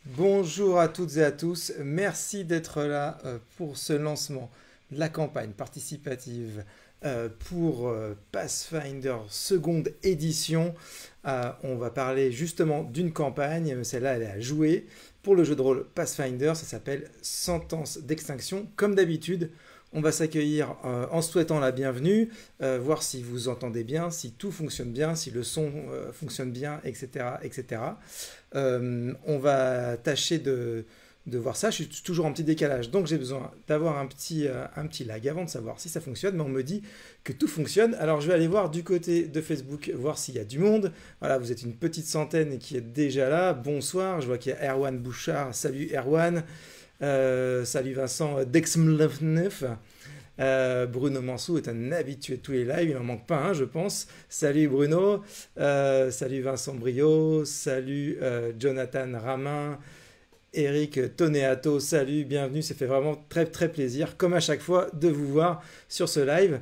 Bonjour à toutes et à tous, merci d'être là pour ce lancement de la campagne participative pour Pathfinder seconde édition. On va parler justement d'une campagne, celle-là elle est à jouer pour le jeu de rôle Pathfinder, ça s'appelle Sentence d'extinction. Comme d'habitude, on va s'accueillir en souhaitant la bienvenue, voir si vous entendez bien, si tout fonctionne bien, si le son fonctionne bien, etc. etc. On va tâcher de voir ça. Je suis toujours en petit décalage, donc j'ai besoin d'avoir un petit lag avant de savoir si ça fonctionne. Mais on me dit que tout fonctionne. Alors je vais aller voir du côté de Facebook, voir s'il y a du monde. Voilà, vous êtes une petite centaine qui est déjà là. Bonsoir, je vois qu'il y a Erwan Bouchard. Salut Erwan. Salut Vincent Dexmlneuf. Bruno Mansou est un habitué de tous les lives, il n'en manque pas un, je pense. Salut Bruno, salut Vincent Brio, salut Jonathan Ramin, Eric Toneato, salut, bienvenue, ça fait vraiment très très plaisir, comme à chaque fois, de vous voir sur ce live.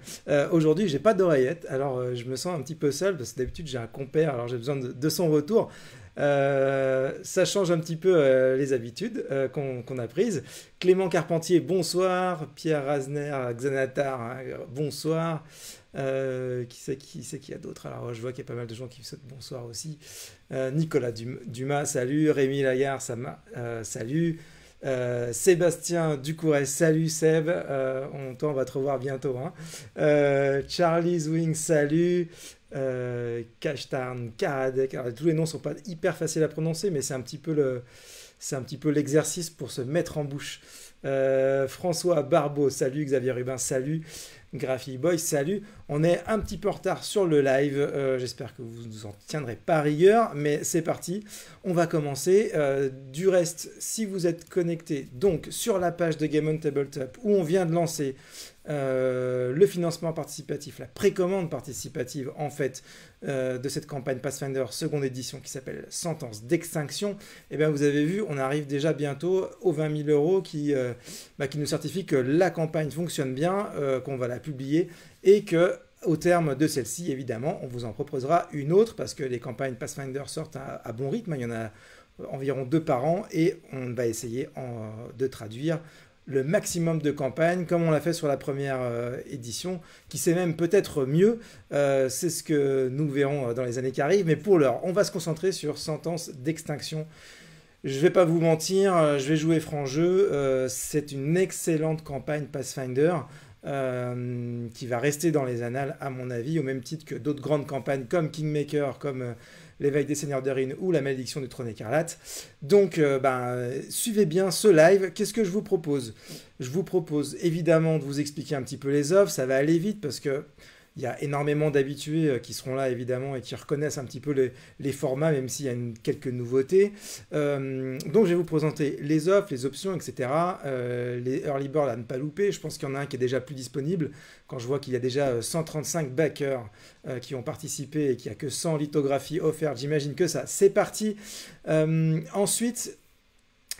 Aujourd'hui, j'ai pas d'oreillette, alors je me sens un petit peu seul, parce que d'habitude j'ai un compère, alors j'ai besoin de son retour. Ça change un petit peu les habitudes qu'on a prises. Clément Carpentier, bonsoir. Pierre Razner, Xanatar, hein, bonsoir. Qui y a d'autres? Alors je vois qu'il y a pas mal de gens qui souhaitent bonsoir aussi. Nicolas Dumas, salut. Rémi Lagarde, salut. Sébastien Ducourès, salut Seb. Toi, on va te revoir bientôt, hein. Charlie Zwing, salut. Kashtarn, Karadek. Alors, tous les noms sont pas hyper faciles à prononcer, mais c'est un petit peu l'exercice pour se mettre en bouche. François Barbeau, salut. Xavier Rubin, salut. Graphic Boy, salut. On est un petit peu en retard sur le live. J'espère que vous nous en tiendrez pas rigueur, mais c'est parti. On va commencer. Du reste, si vous êtes connecté donc sur la page de Game on Tabletop où on vient de lancer le financement participatif, la précommande participative en fait de cette campagne Pathfinder seconde édition qui s'appelle Sentence d'extinction, et bien vous avez vu, on arrive déjà bientôt aux 20 000 euros qui nous certifie que la campagne fonctionne bien, qu'on va la publier et que au terme de celle-ci, évidemment, on vous en proposera une autre parce que les campagnes Pathfinder sortent à bon rythme, il y en a environ 2 par an et on va essayer de traduire le maximum de campagnes, comme on l'a fait sur la première édition, qui sait même peut-être mieux. C'est ce que nous verrons dans les années qui arrivent. Mais pour l'heure, on va se concentrer sur Sentence d'extinction. Je ne vais pas vous mentir, je vais jouer franc jeu. C'est une excellente campagne Pathfinder qui va rester dans les annales, à mon avis, au même titre que d'autres grandes campagnes comme Kingmaker, comme l'éveil des Seigneurs de Rin ou la malédiction du trône écarlate. Donc, suivez bien ce live. Qu'est-ce que je vous propose? Je vous propose évidemment de vous expliquer un petit peu les offres. Ça va aller vite parce que il y a énormément d'habitués qui seront là évidemment et qui reconnaissent un petit peu les formats, même s'il y a quelques nouveautés. Donc je vais vous présenter les offres, les options, etc. Les early bird à ne pas louper. Je pense qu'il y en a un qui est déjà plus disponible. Quand je vois qu'il y a déjà 135 backers qui ont participé et qu'il n'y a que 100 lithographies offertes, j'imagine que ça, c'est parti. Ensuite,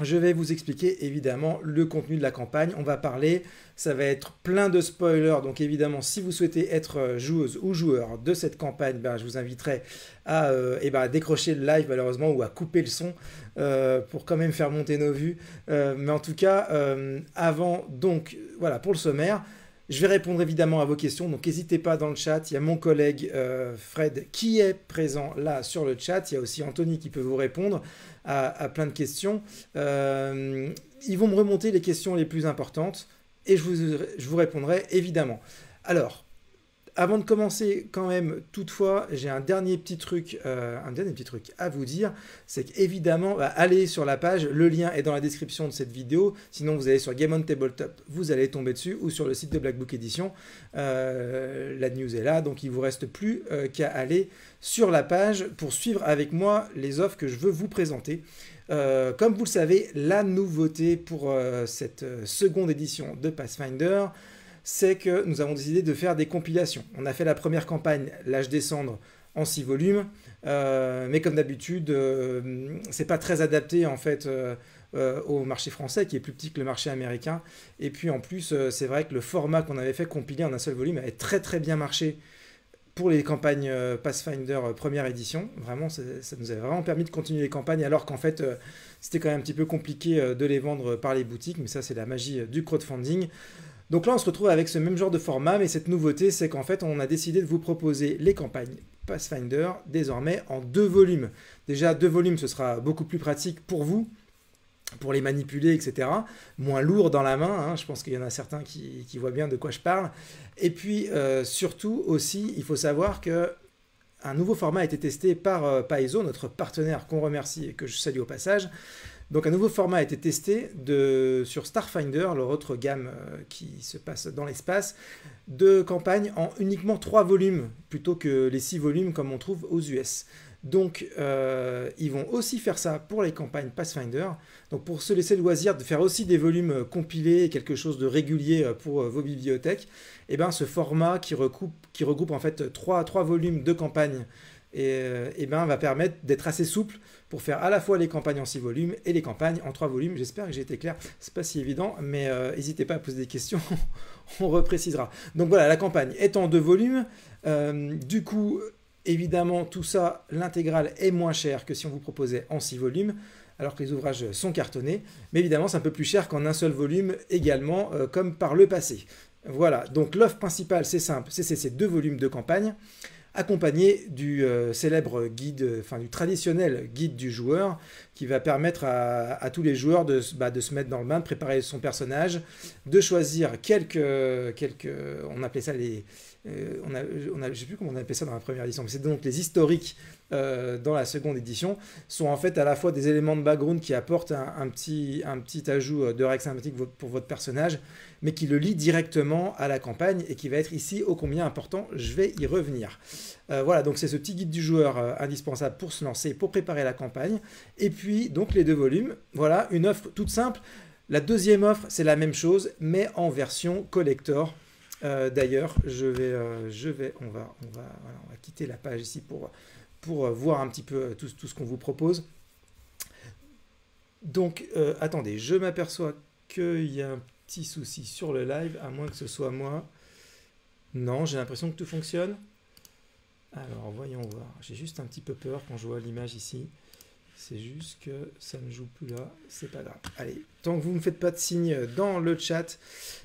je vais vous expliquer évidemment le contenu de la campagne. On va parler, ça va être plein de spoilers. Donc évidemment, si vous souhaitez être joueuse ou joueur de cette campagne, je vous inviterai à décrocher le live malheureusement ou à couper le son pour quand même faire monter nos vues. Mais en tout cas, avant, donc voilà pour le sommaire. Je vais répondre évidemment à vos questions, donc n'hésitez pas dans le chat. Il y a mon collègue Fred qui est présent là sur le chat. Il y a aussi Anthony qui peut vous répondre à plein de questions. Ils vont me remonter les questions les plus importantes et je vous répondrai évidemment. Alors, avant de commencer, quand même, toutefois, j'ai un dernier petit truc à vous dire, c'est qu'évidemment, allez sur la page, le lien est dans la description de cette vidéo, sinon vous allez sur Game on Tabletop, vous allez tomber dessus, ou sur le site de Black Book Edition, la news est là, donc il ne vous reste plus qu'à aller sur la page pour suivre avec moi les offres que je veux vous présenter. Comme vous le savez, la nouveauté pour cette seconde édition de Pathfinder, c'est que nous avons décidé de faire des compilations. On a fait la première campagne, L'Âge des Cendres, en 6 volumes, mais comme d'habitude, c'est pas très adapté en fait au marché français, qui est plus petit que le marché américain. Et puis en plus, c'est vrai que le format qu'on avait fait compiler en un seul volume avait très très bien marché pour les campagnes Pathfinder première édition. Vraiment, ça nous avait vraiment permis de continuer les campagnes, alors qu'en fait, c'était quand même un petit peu compliqué de les vendre par les boutiques, mais ça, c'est la magie du crowdfunding. Donc là, on se retrouve avec ce même genre de format, mais cette nouveauté, c'est qu'en fait, on a décidé de vous proposer les campagnes Pathfinder désormais en 2 volumes. Déjà, 2 volumes, ce sera beaucoup plus pratique pour vous, pour les manipuler, etc. Moins lourd dans la main, hein. Je pense qu'il y en a certains qui voient bien de quoi je parle. Et puis, surtout aussi, il faut savoir que un nouveau format a été testé par Paizo, notre partenaire qu'on remercie et que je salue au passage. Donc un nouveau format a été testé sur Starfinder, leur autre gamme qui se passe dans l'espace, de campagne en uniquement 3 volumes, plutôt que les 6 volumes comme on trouve aux US. Donc ils vont aussi faire ça pour les campagnes Pathfinder. Donc pour se laisser le loisir de faire aussi des volumes compilés, quelque chose de régulier pour vos bibliothèques, et ben ce format qui regroupe en fait 3 volumes de campagne et ben, va permettre d'être assez souple pour faire à la fois les campagnes en 6 volumes et les campagnes en 3 volumes. J'espère que j'ai été clair. C'est pas si évident, mais n'hésitez pas à poser des questions, on reprécisera. Donc voilà, la campagne est en 2 volumes. Du coup, évidemment, tout ça, l'intégrale est moins cher que si on vous proposait en 6 volumes, alors que les ouvrages sont cartonnés. Mais évidemment, c'est un peu plus cher qu'en un seul volume également, comme par le passé. Voilà, donc l'offre principale, c'est simple, c'est ces 2 volumes de campagne, accompagné du célèbre guide, enfin du traditionnel guide du joueur, qui va permettre à tous les joueurs de se mettre dans le bain, de préparer son personnage, de choisir quelques on appelait ça les... je ne sais plus comment on appelait ça dans la première édition, mais c'est donc les historiques dans la seconde édition, sont en fait à la fois des éléments de background qui apportent un petit ajout de règles sympathiques pour votre personnage, mais qui le lie directement à la campagne et qui va être ici ô combien important, je vais y revenir. Voilà, donc c'est ce petit guide du joueur indispensable pour se lancer, pour préparer la campagne, et puis donc les 2 volumes, voilà, une offre toute simple. La deuxième offre, c'est la même chose, mais en version collector. D'ailleurs, on va quitter la page ici pour voir un petit peu tout ce qu'on vous propose. Donc, attendez, je m'aperçois qu'il y a un petit souci sur le live, à moins que ce soit moi. Non, j'ai l'impression que tout fonctionne. Alors, voyons voir. J'ai juste un petit peu peur quand je vois l'image ici. C'est juste que ça ne joue plus là, c'est pas grave. Allez, tant que vous ne me faites pas de signe dans le chat,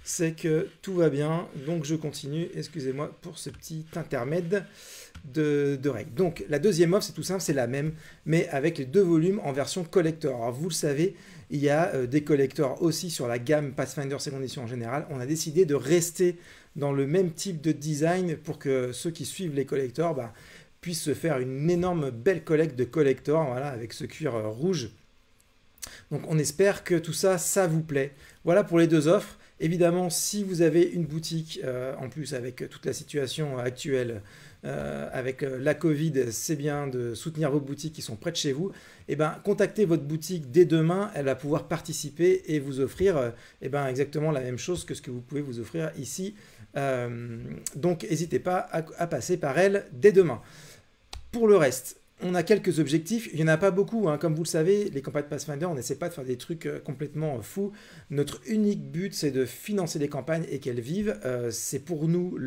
c'est que tout va bien. Donc je continue, excusez-moi pour ce petit intermède de règles. Donc la deuxième offre, c'est tout simple, c'est la même, mais avec les 2 volumes en version collector. Alors vous le savez, il y a des collectors aussi sur la gamme Pathfinder seconde édition en général. On a décidé de rester dans le même type de design pour que ceux qui suivent les collectors puisse se faire une énorme belle collecte de collector, voilà, avec ce cuir rouge. Donc on espère que tout ça, ça vous plaît. Voilà pour les 2 offres. Évidemment, si vous avez une boutique, en plus avec toute la situation actuelle, avec la Covid, c'est bien de soutenir vos boutiques qui sont près de chez vous. Et contactez votre boutique dès demain, elle va pouvoir participer et vous offrir exactement la même chose que ce que vous pouvez vous offrir ici. Donc n'hésitez pas à passer par elle dès demain. Pour le reste, on a quelques objectifs. Il n'y en a pas beaucoup, hein. Comme vous le savez, les campagnes Pathfinder, on n'essaie pas de faire des trucs complètement fous. Notre unique but, c'est de financer les campagnes et qu'elles vivent. C'est pour nous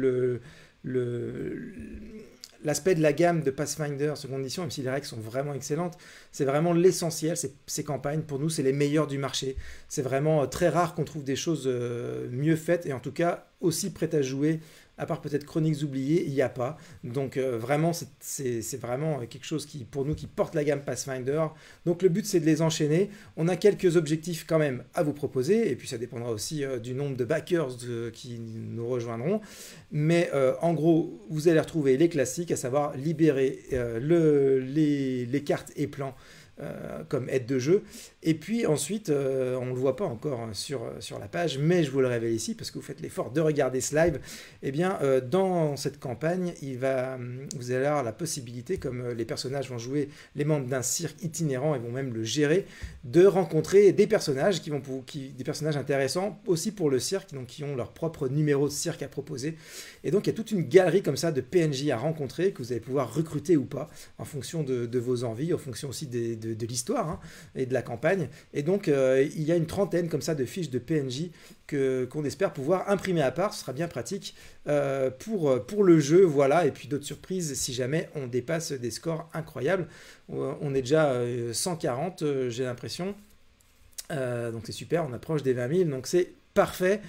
l'aspect de la gamme de Pathfinder seconde édition, même si les règles sont vraiment excellentes, c'est vraiment l'essentiel. Ces campagnes, pour nous, c'est les meilleures du marché. C'est vraiment très rare qu'on trouve des choses mieux faites et en tout cas aussi prêtes à jouer. À part peut-être Chroniques oubliées, il n'y a pas. Donc vraiment, c'est vraiment quelque chose qui, pour nous, qui porte la gamme Pathfinder. Donc le but, c'est de les enchaîner. On a quelques objectifs quand même à vous proposer. Et puis ça dépendra aussi du nombre de backers qui nous rejoindront. Mais en gros, vous allez retrouver les classiques, à savoir libérer les cartes et plans comme aide de jeu. Et puis ensuite, on ne le voit pas encore sur la page, mais je vous le révèle ici parce que vous faites l'effort de regarder ce live. Eh bien, dans cette campagne, vous allez avoir la possibilité, comme les personnages vont jouer les membres d'un cirque itinérant et vont même le gérer, de rencontrer des personnages des personnages intéressants aussi pour le cirque, donc qui ont leur propre numéro de cirque à proposer. Et donc, il y a toute une galerie comme ça de PNJ à rencontrer que vous allez pouvoir recruter ou pas en fonction de vos envies, en fonction aussi de l'histoire hein, et de la campagne. Et donc, il y a une trentaine comme ça de fiches de PNJ qu'on espère pouvoir imprimer à part. Ce sera bien pratique pour le jeu. Voilà. Et puis d'autres surprises si jamais on dépasse des scores incroyables. On est déjà 140, j'ai l'impression. Donc c'est super, on approche des 20 000. Donc c'est parfait.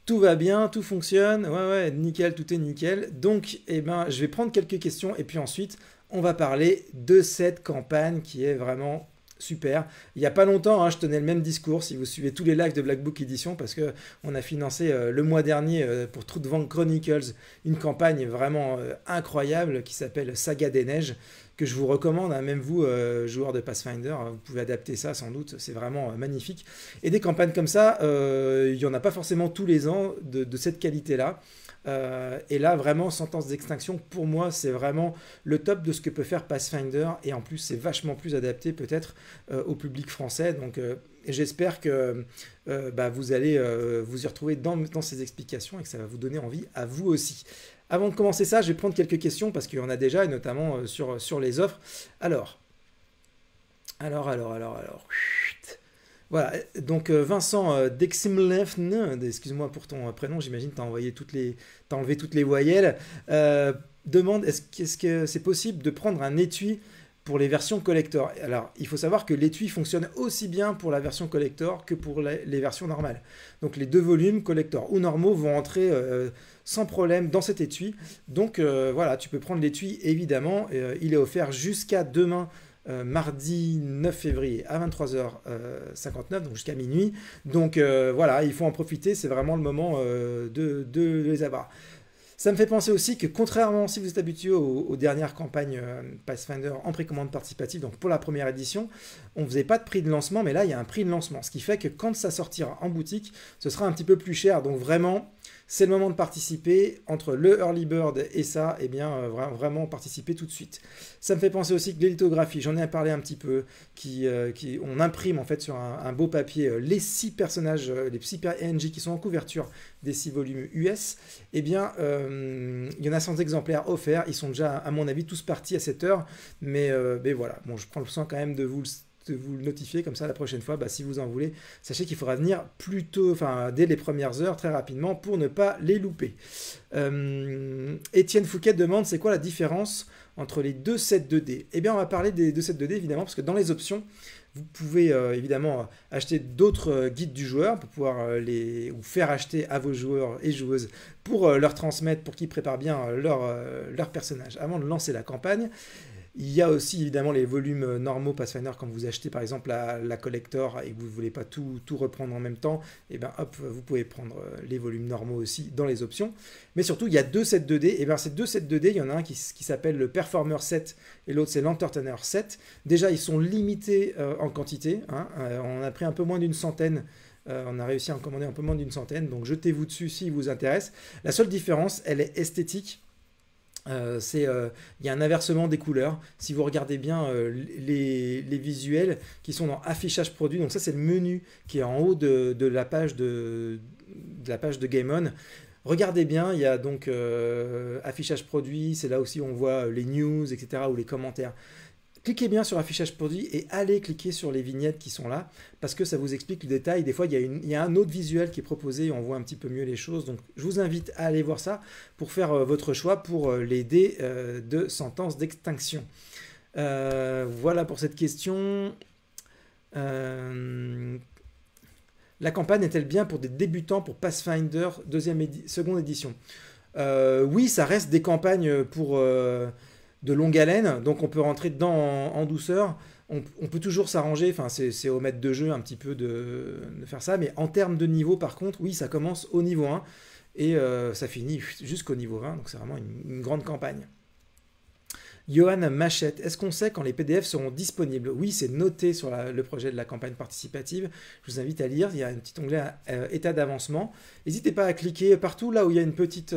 Tout va bien, tout fonctionne. Ouais, nickel, tout est nickel. Donc, eh ben, je vais prendre quelques questions et puis ensuite, on va parler de cette campagne qui est vraiment super. Il n'y a pas longtemps, hein, je tenais le même discours si vous suivez tous les lives de Black Book Edition parce qu'on a financé le mois dernier pour Trudvang Chronicles une campagne vraiment incroyable qui s'appelle Saga des Neiges que je vous recommande, hein, même vous, joueurs de Pathfinder, hein, vous pouvez adapter ça sans doute, c'est vraiment magnifique. Et des campagnes comme ça, il n'y en a pas forcément tous les ans de cette qualité-là. Et là, vraiment, Sentence d'extinction, pour moi, c'est vraiment le top de ce que peut faire Pathfinder. Et en plus, c'est vachement plus adapté peut-être au public français. Donc, j'espère que vous allez vous y retrouver dans ces explications et que ça va vous donner envie à vous aussi. Avant de commencer ça, je vais prendre quelques questions parce qu'il y en a déjà, et notamment sur les offres. Alors. Voilà, donc Vincent Deximlefn, excuse-moi pour ton prénom, j'imagine que tu as enlevé toutes les voyelles, demande est-ce que c'est possible de prendre un étui pour les versions collector. Alors, il faut savoir que l'étui fonctionne aussi bien pour la version collector que pour les versions normales. Donc, les deux volumes, collector ou normaux, vont entrer sans problème dans cet étui. Donc, voilà, tu peux prendre l'étui, évidemment. Il est offert jusqu'à demain, mardi 9 février à 23h59, donc jusqu'à minuit. Donc, voilà, il faut en profiter. C'est vraiment le moment de les avoir. Ça me fait penser aussi que contrairement, si vous êtes habitué aux dernières campagnes Pathfinder en précommande participative, donc pour la première édition, on ne faisait pas de prix de lancement, mais là, il y a un prix de lancement. Ce qui fait que quand ça sortira en boutique, ce sera un petit peu plus cher. Donc vraiment, c'est le moment de participer. Entre le Early Bird et ça, eh bien, vraiment participer tout de suite. Ça me fait penser aussi que les lithographies, j'en ai parlé un petit peu, on imprime en fait sur un beau papier les 6 personnages, les 6 PNJ qui sont en couverture des 6 volumes US. Eh bien, il y en a 100 exemplaires offerts. Ils sont déjà, à mon avis, tous partis à cette heure. Mais voilà, bon, je prends le soin quand même de vous le notifier comme ça la prochaine fois, si vous en voulez. Sachez qu'il faudra venir plus tôt, dès les premières heures, très rapidement, pour ne pas les louper. Étienne Fouquet demande c'est quoi la différence entre les deux sets de dés. Eh bien, on va parler des deux sets de dés, évidemment, parce que dans les options, vous pouvez évidemment acheter d'autres guides du joueur pour pouvoir ou faire acheter à vos joueurs et joueuses pour leur transmettre, pour qu'ils préparent bien leur personnage avant de lancer la campagne. Il y a aussi évidemment les volumes normaux Pathfinder quand vous achetez par exemple la collector et que vous ne voulez pas tout reprendre en même temps, et bien hop, vous pouvez prendre les volumes normaux aussi dans les options. Mais surtout, il y a deux sets de dés. Et bien ces deux sets de dés, il y en a un qui s'appelle le Performer set et l'autre c'est l'Entertainer set. Déjà, ils sont limités en quantité. Hein. On a pris un peu moins d'une centaine. On a réussi à en commander un peu moins d'une centaine. Donc jetez-vous dessus s'il vous intéresse. La seule différence, elle est esthétique. Il y a un inversement des couleurs. Si vous regardez bien les visuels qui sont dans affichage produit, donc ça c'est le menu qui est en haut de la page de Game On. Regardez bien, il y a donc affichage produit, c'est là aussi où on voit les news, etc. ou les commentaires. Cliquez bien sur l'affichage produit et allez cliquer sur les vignettes qui sont là parce que ça vous explique le détail. Des fois, il y a un autre visuel qui est proposé et on voit un petit peu mieux les choses. Donc, je vous invite à aller voir ça pour faire votre choix pour les dés de sentence d'extinction. Voilà pour cette question. La campagne est-elle bien pour des débutants pour Pathfinder seconde édition? Oui, ça reste des campagnes pour... de longue haleine, donc on peut rentrer dedans en douceur. On peut toujours s'arranger, c'est au maître de jeu un petit peu de faire ça, mais en termes de niveau, par contre, oui, ça commence au niveau 1 et ça finit jusqu'au niveau 20, donc c'est vraiment une grande campagne. Johan Machette, est-ce qu'on sait quand les PDF seront disponibles? Oui, c'est noté sur le projet de la campagne participative. Je vous invite à lire, il y a un petit onglet état d'avancement. N'hésitez pas à cliquer partout là où il y a une petite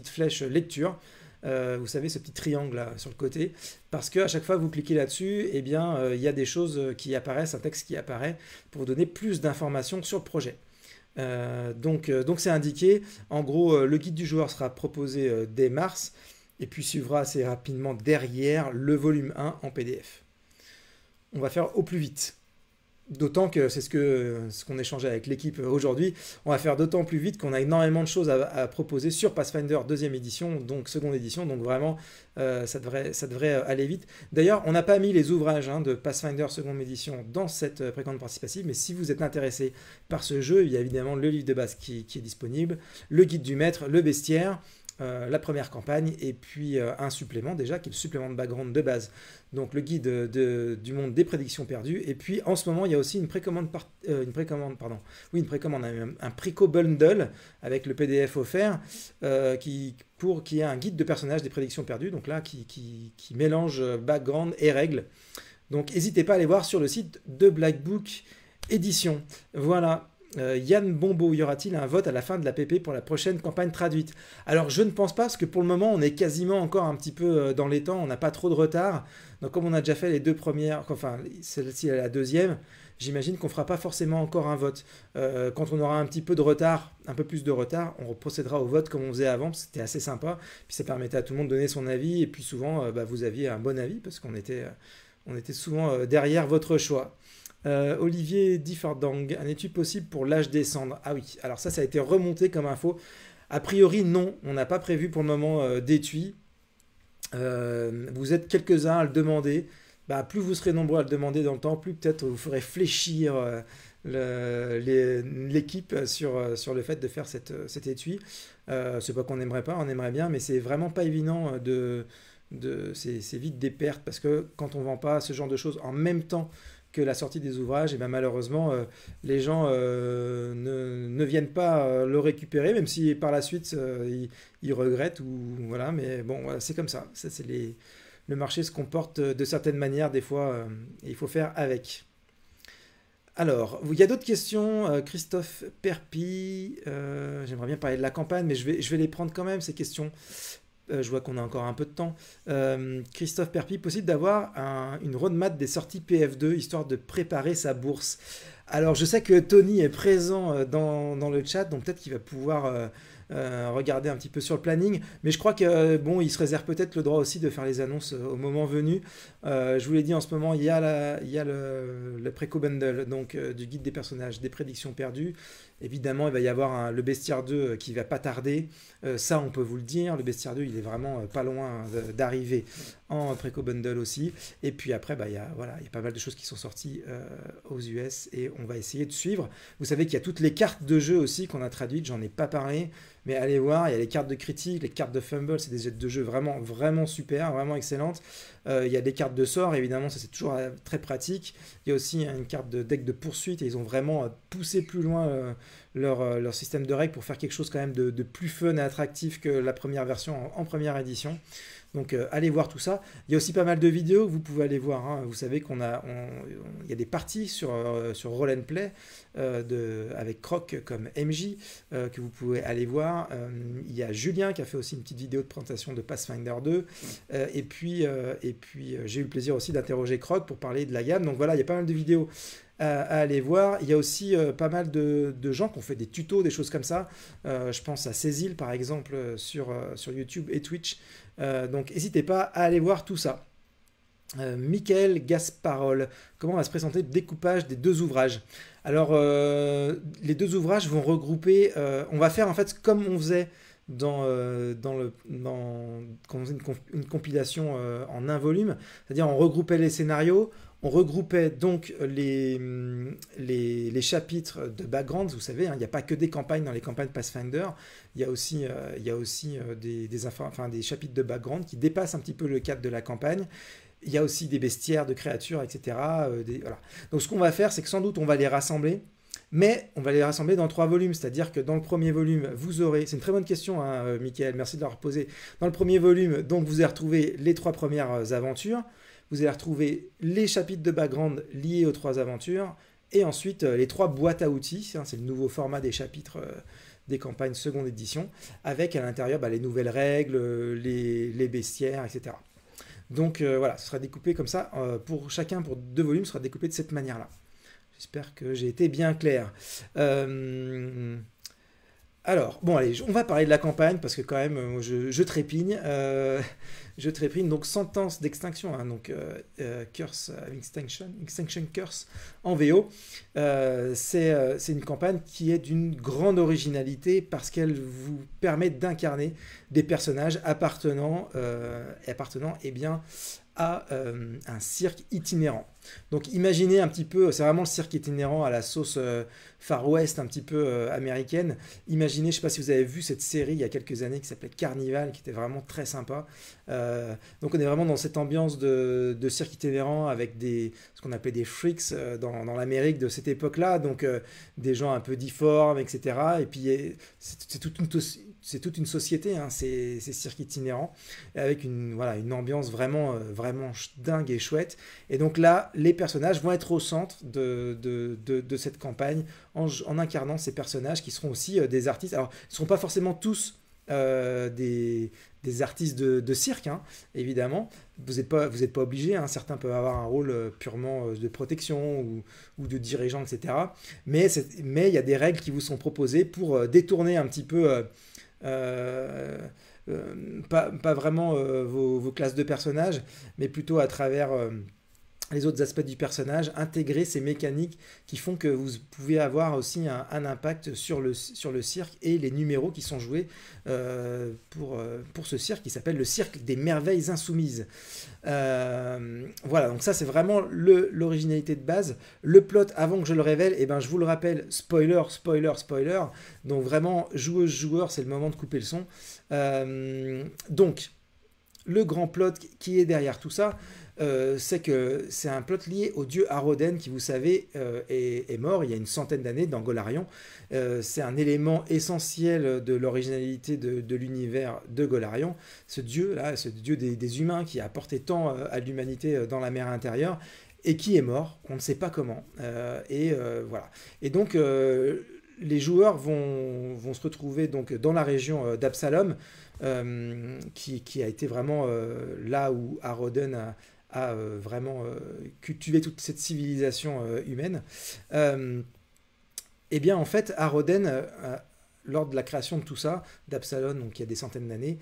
flèche lecture. Vous savez, ce petit triangle là sur le côté, parce qu'à chaque fois que vous cliquez là-dessus, eh bien, il y a des choses qui apparaissent, un texte qui apparaît pour vous donner plus d'informations sur le projet. Donc c'est indiqué. En gros, le guide du joueur sera proposé dès mars, et puis suivra assez rapidement derrière le volume 1 en PDF. on va faire au plus vite. D'autant que c'est ce qu'on échangeait avec l'équipe aujourd'hui. On va faire d'autant plus vite qu'on a énormément de choses à proposer sur Pathfinder deuxième édition, donc seconde édition. Donc vraiment, ça devrait aller vite. D'ailleurs, on n'a pas mis les ouvrages de Pathfinder seconde édition dans cette précommande participative, mais si vous êtes intéressé par ce jeu, il y a évidemment le livre de base qui est disponible, le guide du maître, le bestiaire, la première campagne et puis un supplément déjà qui est le supplément de background de base, donc le guide du monde des prédictions perdues. Et puis en ce moment il y a aussi une précommande, un préco bundle avec le PDF offert qui est un guide de personnages des prédictions perdues, donc là qui mélange background et règles. Donc n'hésitez pas à aller voir sur le site de Black Book Édition. Voilà. Yann Bombo, y aura-t-il un vote à la fin de la PP pour la prochaine campagne traduite? Alors je ne pense pas, parce que pour le moment on est quasiment encore un petit peu dans les temps, on n'a pas trop de retard. Donc comme on a déjà fait les deux premières, enfin celle-ci est la deuxième, j'imagine qu'on ne fera pas forcément encore un vote. Quand on aura un petit peu de retard, un peu plus de retard, on procédera au vote comme on faisait avant, c'était assez sympa. Puis ça permettait à tout le monde de donner son avis, et puis souvent vous aviez un bon avis, parce qu'on était souvent derrière votre choix. Olivier Diffardang, un étude possible pour l'âge des cendres? Ah oui, alors ça a été remonté comme info. A priori, non, on n'a pas prévu pour le moment d'étui. Vous êtes quelques-uns à le demander. Plus vous serez nombreux à le demander dans le temps, plus peut-être vous ferez fléchir l'équipe sur le fait de faire cet étui. C'est pas qu'on n'aimerait pas, on aimerait bien, mais c'est vraiment pas évident c'est vite des pertes, parce que quand on vend pas ce genre de choses en même temps que la sortie des ouvrages, et malheureusement, les gens ne viennent pas le récupérer, même si par la suite, ils regrettent, voilà, mais bon, voilà, c'est comme ça. Le marché se comporte de certaines manières, des fois, et il faut faire avec. Alors, il y a d'autres questions. Christophe Perpi, j'aimerais bien parler de la campagne, mais je vais les prendre quand même, ces questions. Je vois qu'on a encore un peu de temps. Christophe Perpi, possible d'avoir une roadmap des sorties PF2 histoire de préparer sa bourse? Alors je sais que Tony est présent dans le chat, donc peut-être qu'il va pouvoir regarder un petit peu sur le planning, mais je crois que bon, il se réserve peut-être le droit aussi de faire les annonces au moment venu. Je vous l'ai dit, en ce moment il y a le préco bundle, donc du guide des personnages, des prédictions perdues. Évidemment, il va y avoir le Bestiaire 2 qui va pas tarder. Ça, on peut vous le dire. Le Bestiaire 2, il est vraiment pas loin d'arriver en préco bundle aussi. Et puis après, il y a pas mal de choses qui sont sorties aux US et on va essayer de suivre. Vous savez qu'il y a toutes les cartes de jeu aussi qu'on a traduites. J'en ai pas parlé, mais allez voir. Il y a les cartes de critique, les cartes de fumble. C'est des aides de jeu vraiment, vraiment super, vraiment excellentes. Il y a des cartes de sort, évidemment, ça c'est toujours très pratique. Il y a aussi une carte de deck de poursuite et ils ont vraiment poussé plus loin leur système de règles pour faire quelque chose quand même de plus fun et attractif que la première version en première édition. Donc allez voir tout ça. Il y a aussi pas mal de vidéos que vous pouvez aller voir. Vous savez il y a des parties sur Roll and Play avec Croc comme MJ que vous pouvez aller voir. Il y a Julien qui a fait aussi une petite vidéo de présentation de Pathfinder 2. Et puis j'ai eu le plaisir aussi d'interroger Croc pour parler de la gamme. Donc voilà, il y a pas mal de vidéos à aller voir. Il y a aussi pas mal de gens qui ont fait des tutos, des choses comme ça. Je pense à Cécile par exemple sur YouTube et Twitch. Donc n'hésitez pas à aller voir tout ça. Michael Gasparol, comment va se présenter le découpage des deux ouvrages? Alors les deux ouvrages vont regrouper, on va faire en fait comme on faisait quand on faisait une compilation en un volume, c'est-à-dire on regroupait les scénarios, on regroupait donc les chapitres de background. Vous savez, il n'y a pas que des campagnes dans les campagnes Pathfinder, il y a aussi des chapitres de background qui dépassent un petit peu le cadre de la campagne. Il y a aussi des bestiaires de créatures, etc. Voilà. Donc ce qu'on va faire, c'est que sans doute on va les rassembler, mais on va les rassembler dans 3 volumes, c'est-à-dire que dans le premier volume, vous aurez... C'est une très bonne question, Mickaël, merci de l'avoir posée. Dans le premier volume, donc, vous allez retrouver les 3 premières aventures, vous allez retrouver les chapitres de background liés aux 3 aventures, et ensuite les 3 boîtes à outils, c'est le nouveau format des chapitres des campagnes seconde édition, avec à l'intérieur les nouvelles règles, les bestiaires, etc. Donc voilà, ce sera découpé comme ça, pour 2 volumes, ce sera découpé de cette manière-là. J'espère que j'ai été bien clair. Alors, bon, allez, on va parler de la campagne parce que quand même, je trépigne. Je trépigne. Donc, sentence d'extinction, hein, donc Curse Extinction, Extinction Curse en VO. C'est une campagne qui est d'une grande originalité parce qu'elle vous permet d'incarner des personnages appartenant eh bien, à un cirque itinérant. Donc imaginez un petit peu, c'est vraiment le cirque itinérant à la sauce Far West un petit peu américaine. Imaginez, je ne sais pas si vous avez vu cette série il y a quelques années qui s'appelait Carnival, qui était vraiment très sympa. Donc on est vraiment dans cette ambiance de cirque itinérant avec ce qu'on appelait des freaks dans l'Amérique de cette époque-là, donc des gens un peu difformes, etc. Et puis c'est toute une société, hein, ces cirques itinérants, avec voilà, une ambiance vraiment dingue et chouette. Et donc là, les personnages vont être au centre de cette campagne en incarnant ces personnages qui seront aussi des artistes. Alors, ils ne seront pas forcément tous des artistes de cirque, hein, évidemment. Vous n'êtes pas obligé, hein. Certains peuvent avoir un rôle purement de protection ou de dirigeant, etc. Mais il y a des règles qui vous sont proposées pour détourner un petit peu... pas vraiment vos classes de personnages, mais plutôt à travers les autres aspects du personnage, intégrer ces mécaniques qui font que vous pouvez avoir aussi un impact sur le cirque et les numéros qui sont joués pour ce cirque qui s'appelle le Cirque des Merveilles Insoumises. Voilà, donc ça c'est vraiment l'originalité de base. Le plot, avant que je le révèle, eh ben, je vous le rappelle, spoiler, spoiler, spoiler. Donc vraiment, joueuse, joueur, c'est le moment de couper le son. Donc, le grand plot qui est derrière tout ça, c'est que c'est un plot lié au dieu Aroden qui, vous savez, est mort il y a une centaine d'années dans Golarion. C'est un élément essentiel de l'originalité de l'univers de Golarion. Ce dieu-là, ce dieu des humains qui a apporté tant à l'humanité dans la mer intérieure et qui est mort, on ne sait pas comment. Voilà. Et donc, les joueurs vont se retrouver donc, dans la région d'Absalom, qui a été vraiment là où Aroden a vraiment cultivé toute cette civilisation humaine. Eh bien, en fait, Aroden, lors de la création de tout ça, d'Absalom, donc il y a des centaines d'années,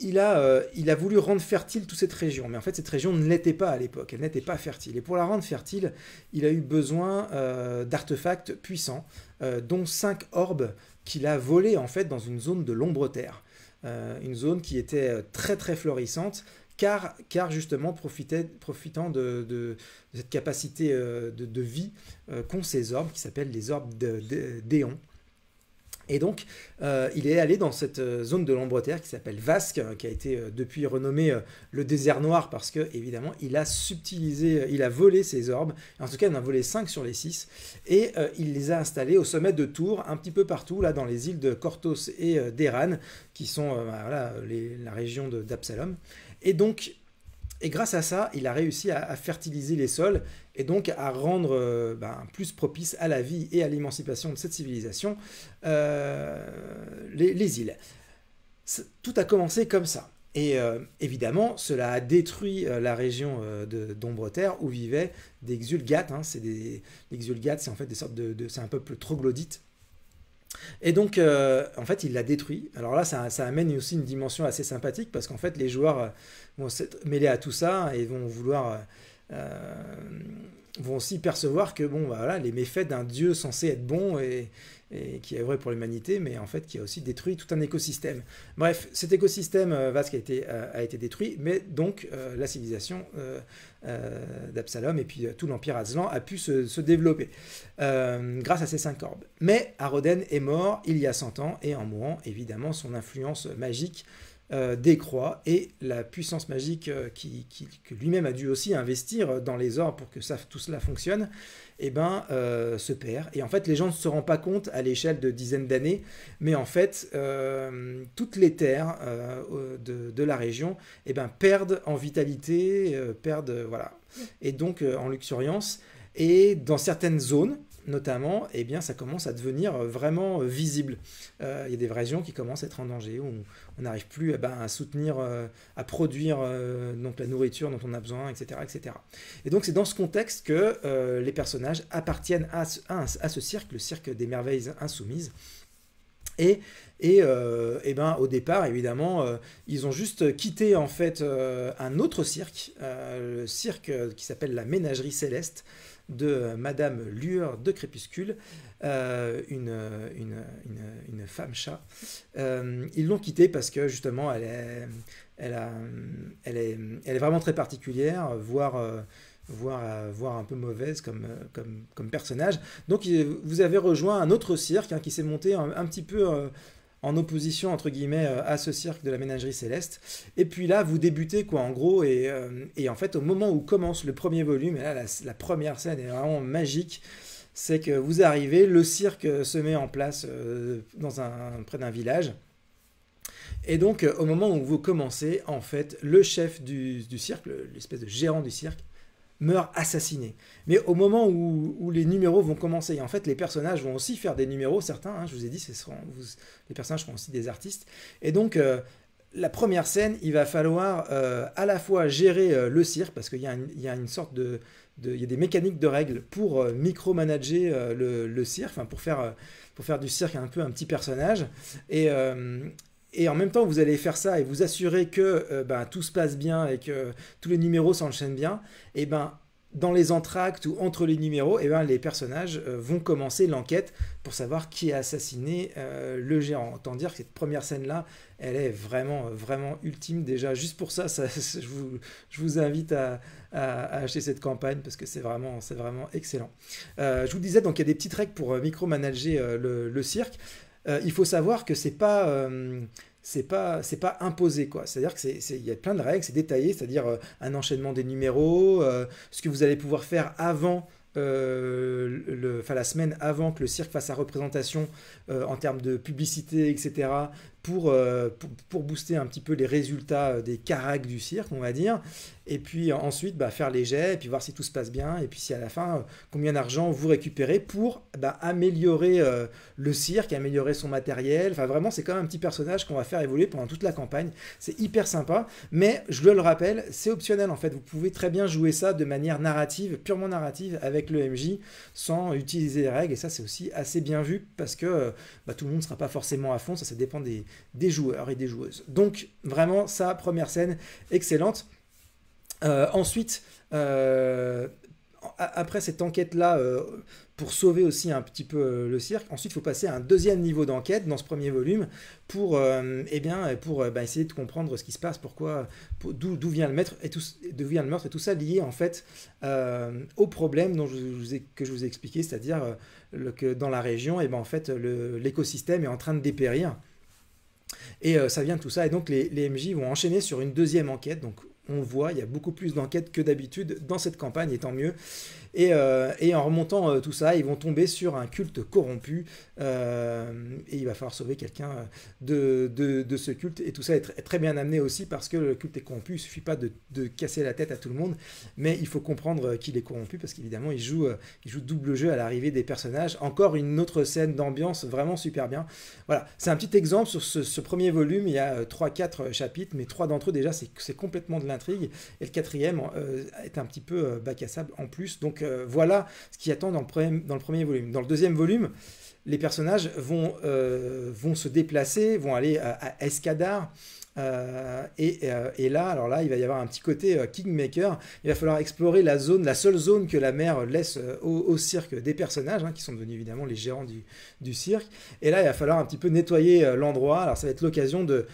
il a voulu rendre fertile toute cette région. Mais en fait, cette région ne l'était pas à l'époque. Elle n'était pas fertile. Et pour la rendre fertile, il a eu besoin d'artefacts puissants, dont 5 orbes qu'il a volés en fait dans une zone de l'ombre-terre. Une zone qui était très très florissante, car justement profitant de cette capacité de vie qu'ont ces orbes, qui s'appellent les orbes d'Éon. Et donc, il est allé dans cette zone de l'ombre-terre qui s'appelle Vasque, qui a été depuis renommé le désert noir parce que, évidemment, il a subtilisé, il a volé ses orbes. En tout cas, il en a volé 5 sur les 6. Et il les a installés au sommet de tours, un petit peu partout, là, dans les îles de Korthos et d'Eran, qui sont voilà, la région d'Absalom. Et donc, grâce à ça, il a réussi à fertiliser les sols et donc à rendre plus propice à la vie et à l'émancipation de cette civilisation les îles. Tout a commencé comme ça. Et évidemment, cela a détruit la région d'Ombre-Terre où vivaient des Xulgates. Hein, les Xulgates, c'est en fait des sortes c'est un peuple troglodyte. Et donc, en fait, il l'a détruit. Alors là, ça amène aussi une dimension assez sympathique parce qu'en fait, les joueurs vont s'être mêlés à tout ça et vont vouloir vont aussi percevoir que bon, voilà, les méfaits d'un dieu censé être bon et qui est vrai pour l'humanité, mais en fait qui a aussi détruit tout un écosystème. Bref, cet écosystème vaste a été détruit, mais donc la civilisation d'Absalom et puis tout l'Empire Azlan a pu se développer grâce à ces 5 orbes. Mais Aroden est mort il y a 100 ans, et en mourant, évidemment, son influence magique décroît, et la puissance magique que lui-même a dû aussi investir dans les orbes pour que tout cela fonctionne, se perd. Et en fait, les gens ne se rendent pas compte à l'échelle de dizaines d'années, mais en fait, toutes les terres de la région perdent en vitalité, voilà. Et donc en luxuriance, et dans certaines zones, notamment, ça commence à devenir vraiment visible. Il y a des régions qui commencent à être en danger, où on n'arrive plus à soutenir, à produire donc la nourriture dont on a besoin, etc. etc. Et donc c'est dans ce contexte que les personnages appartiennent à ce cirque, le cirque des merveilles insoumises. Et, et ben, au départ, évidemment, ils ont juste quitté en fait un autre cirque, le cirque qui s'appelle la Ménagerie Céleste de Madame Lueur de Crépuscule, une femme chat. Ils l'ont quitté parce que justement, elle, a- elle est vraiment très particulière, voire un peu mauvaise comme personnage. Donc vous avez rejoint un autre cirque qui s'est monté un petit peu en opposition entre guillemets à ce cirque de la Ménagerie Céleste. Et puis là, vous débutez quoi en gros, et en fait au moment où commence le premier volume, et là la première scène est vraiment magique. C'est que vous arrivez, le cirque se met en place près d'un village. Et donc, au moment où vous commencez, en fait, le chef du cirque, l'espèce de gérant du cirque, meurt assassiné. Mais au moment où les numéros vont commencer, et en fait les personnages vont aussi faire des numéros, certains, hein, je vous ai dit, les personnages seront aussi des artistes. Et donc la première scène, il va falloir à la fois gérer le cirque, parce qu'il y a une sorte il y a des mécaniques de règles pour micromanager le cirque, enfin pour faire du cirque un petit personnage. Et, et en même temps, vous allez faire ça et vous assurer que ben, tout se passe bien et que tous les numéros s'enchaînent bien. Et ben, dans les entr'actes ou entre les numéros, et ben, les personnages vont commencer l'enquête pour savoir qui a assassiné le gérant. Autant dire que cette première scène-là, elle est vraiment ultime. Déjà, juste pour ça, je vous invite à acheter cette campagne parce que c'est vraiment excellent. Je vous disais, donc il y a des petites règles pour micromanager le cirque. Il faut savoir que c'est pas imposé quoi. C'est-à-dire que il y a plein de règles, c'est détaillé, c'est-à-dire un enchaînement des numéros, ce que vous allez pouvoir faire avant enfin, la semaine avant que le cirque fasse sa représentation en termes de publicité, etc., pour booster un petit peu les résultats des caracs du cirque, on va dire. Et puis ensuite, bah, faire les jets, et puis voir si tout se passe bien, et puis si à la fin, combien d'argent vous récupérez pour bah, améliorer le cirque, améliorer son matériel. Enfin, vraiment, c'est quand même un petit personnage qu'on va faire évoluer pendant toute la campagne. C'est hyper sympa, mais je le rappelle, c'est optionnel en fait. Vous pouvez très bien jouer ça de manière narrative, purement narrative, avec le MJ, sans utiliser les règles. Et ça, c'est aussi assez bien vu, parce que bah, tout le monde ne sera pas forcément à fond, ça dépend des joueurs et des joueuses. Donc, vraiment, ça, première scène, excellente. Ensuite, après cette enquête-là, pour sauver aussi un petit peu le cirque, ensuite il faut passer à un deuxième niveau d'enquête dans ce premier volume pour, bah, essayer de comprendre ce qui se passe, d'où vient le meurtre et tout ça lié en fait au problème que je vous ai expliqué, c'est-à-dire que dans la région, et ben, en fait, l'écosystème est en train de dépérir. Et ça vient de tout ça. Et donc les MJ vont enchaîner sur une deuxième enquête. Donc on voit, il y a beaucoup plus d'enquêtes que d'habitude dans cette campagne, et tant mieux. Et en remontant tout ça, ils vont tomber sur un culte corrompu. Et il va falloir sauver quelqu'un de ce culte. Et tout ça est très bien amené aussi parce que le culte est corrompu. Il ne suffit pas de casser la tête à tout le monde, mais il faut comprendre qu'il est corrompu parce qu'évidemment, il joue double jeu à l'arrivée des personnages. Encore une autre scène d'ambiance vraiment super bien. Voilà, c'est un petit exemple sur ce premier volume. Il y a 3-4 chapitres, mais 3 d'entre eux déjà, c'est complètement de l'intrigue. Et le quatrième est un petit peu bac à sable en plus. Donc voilà ce qui attend dans le premier volume. Dans le deuxième volume, les personnages vont se déplacer, vont aller à Escadar. Et là, alors là, il va y avoir un petit côté Kingmaker. Il va falloir explorer la seule zone que la mer laisse au cirque des personnages, hein, qui sont devenus évidemment les gérants du cirque. Et là, il va falloir un petit peu nettoyer l'endroit. Alors ça va être l'occasion de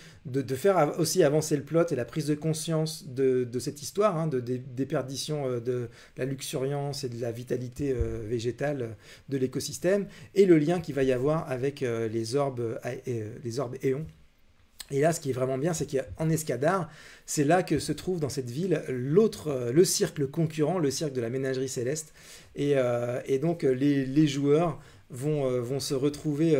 faire aussi avancer le plot et la prise de conscience de cette histoire, hein, des déperditions de la luxuriance et de la vitalité végétale de l'écosystème, et le lien qu'il va y avoir avec les orbes éons. Et là, ce qui est vraiment bien, c'est qu'en Escadar, c'est là que se trouve dans cette ville le cirque concurrent, le cirque de la Ménagerie Céleste. Et donc, les joueurs vont se retrouver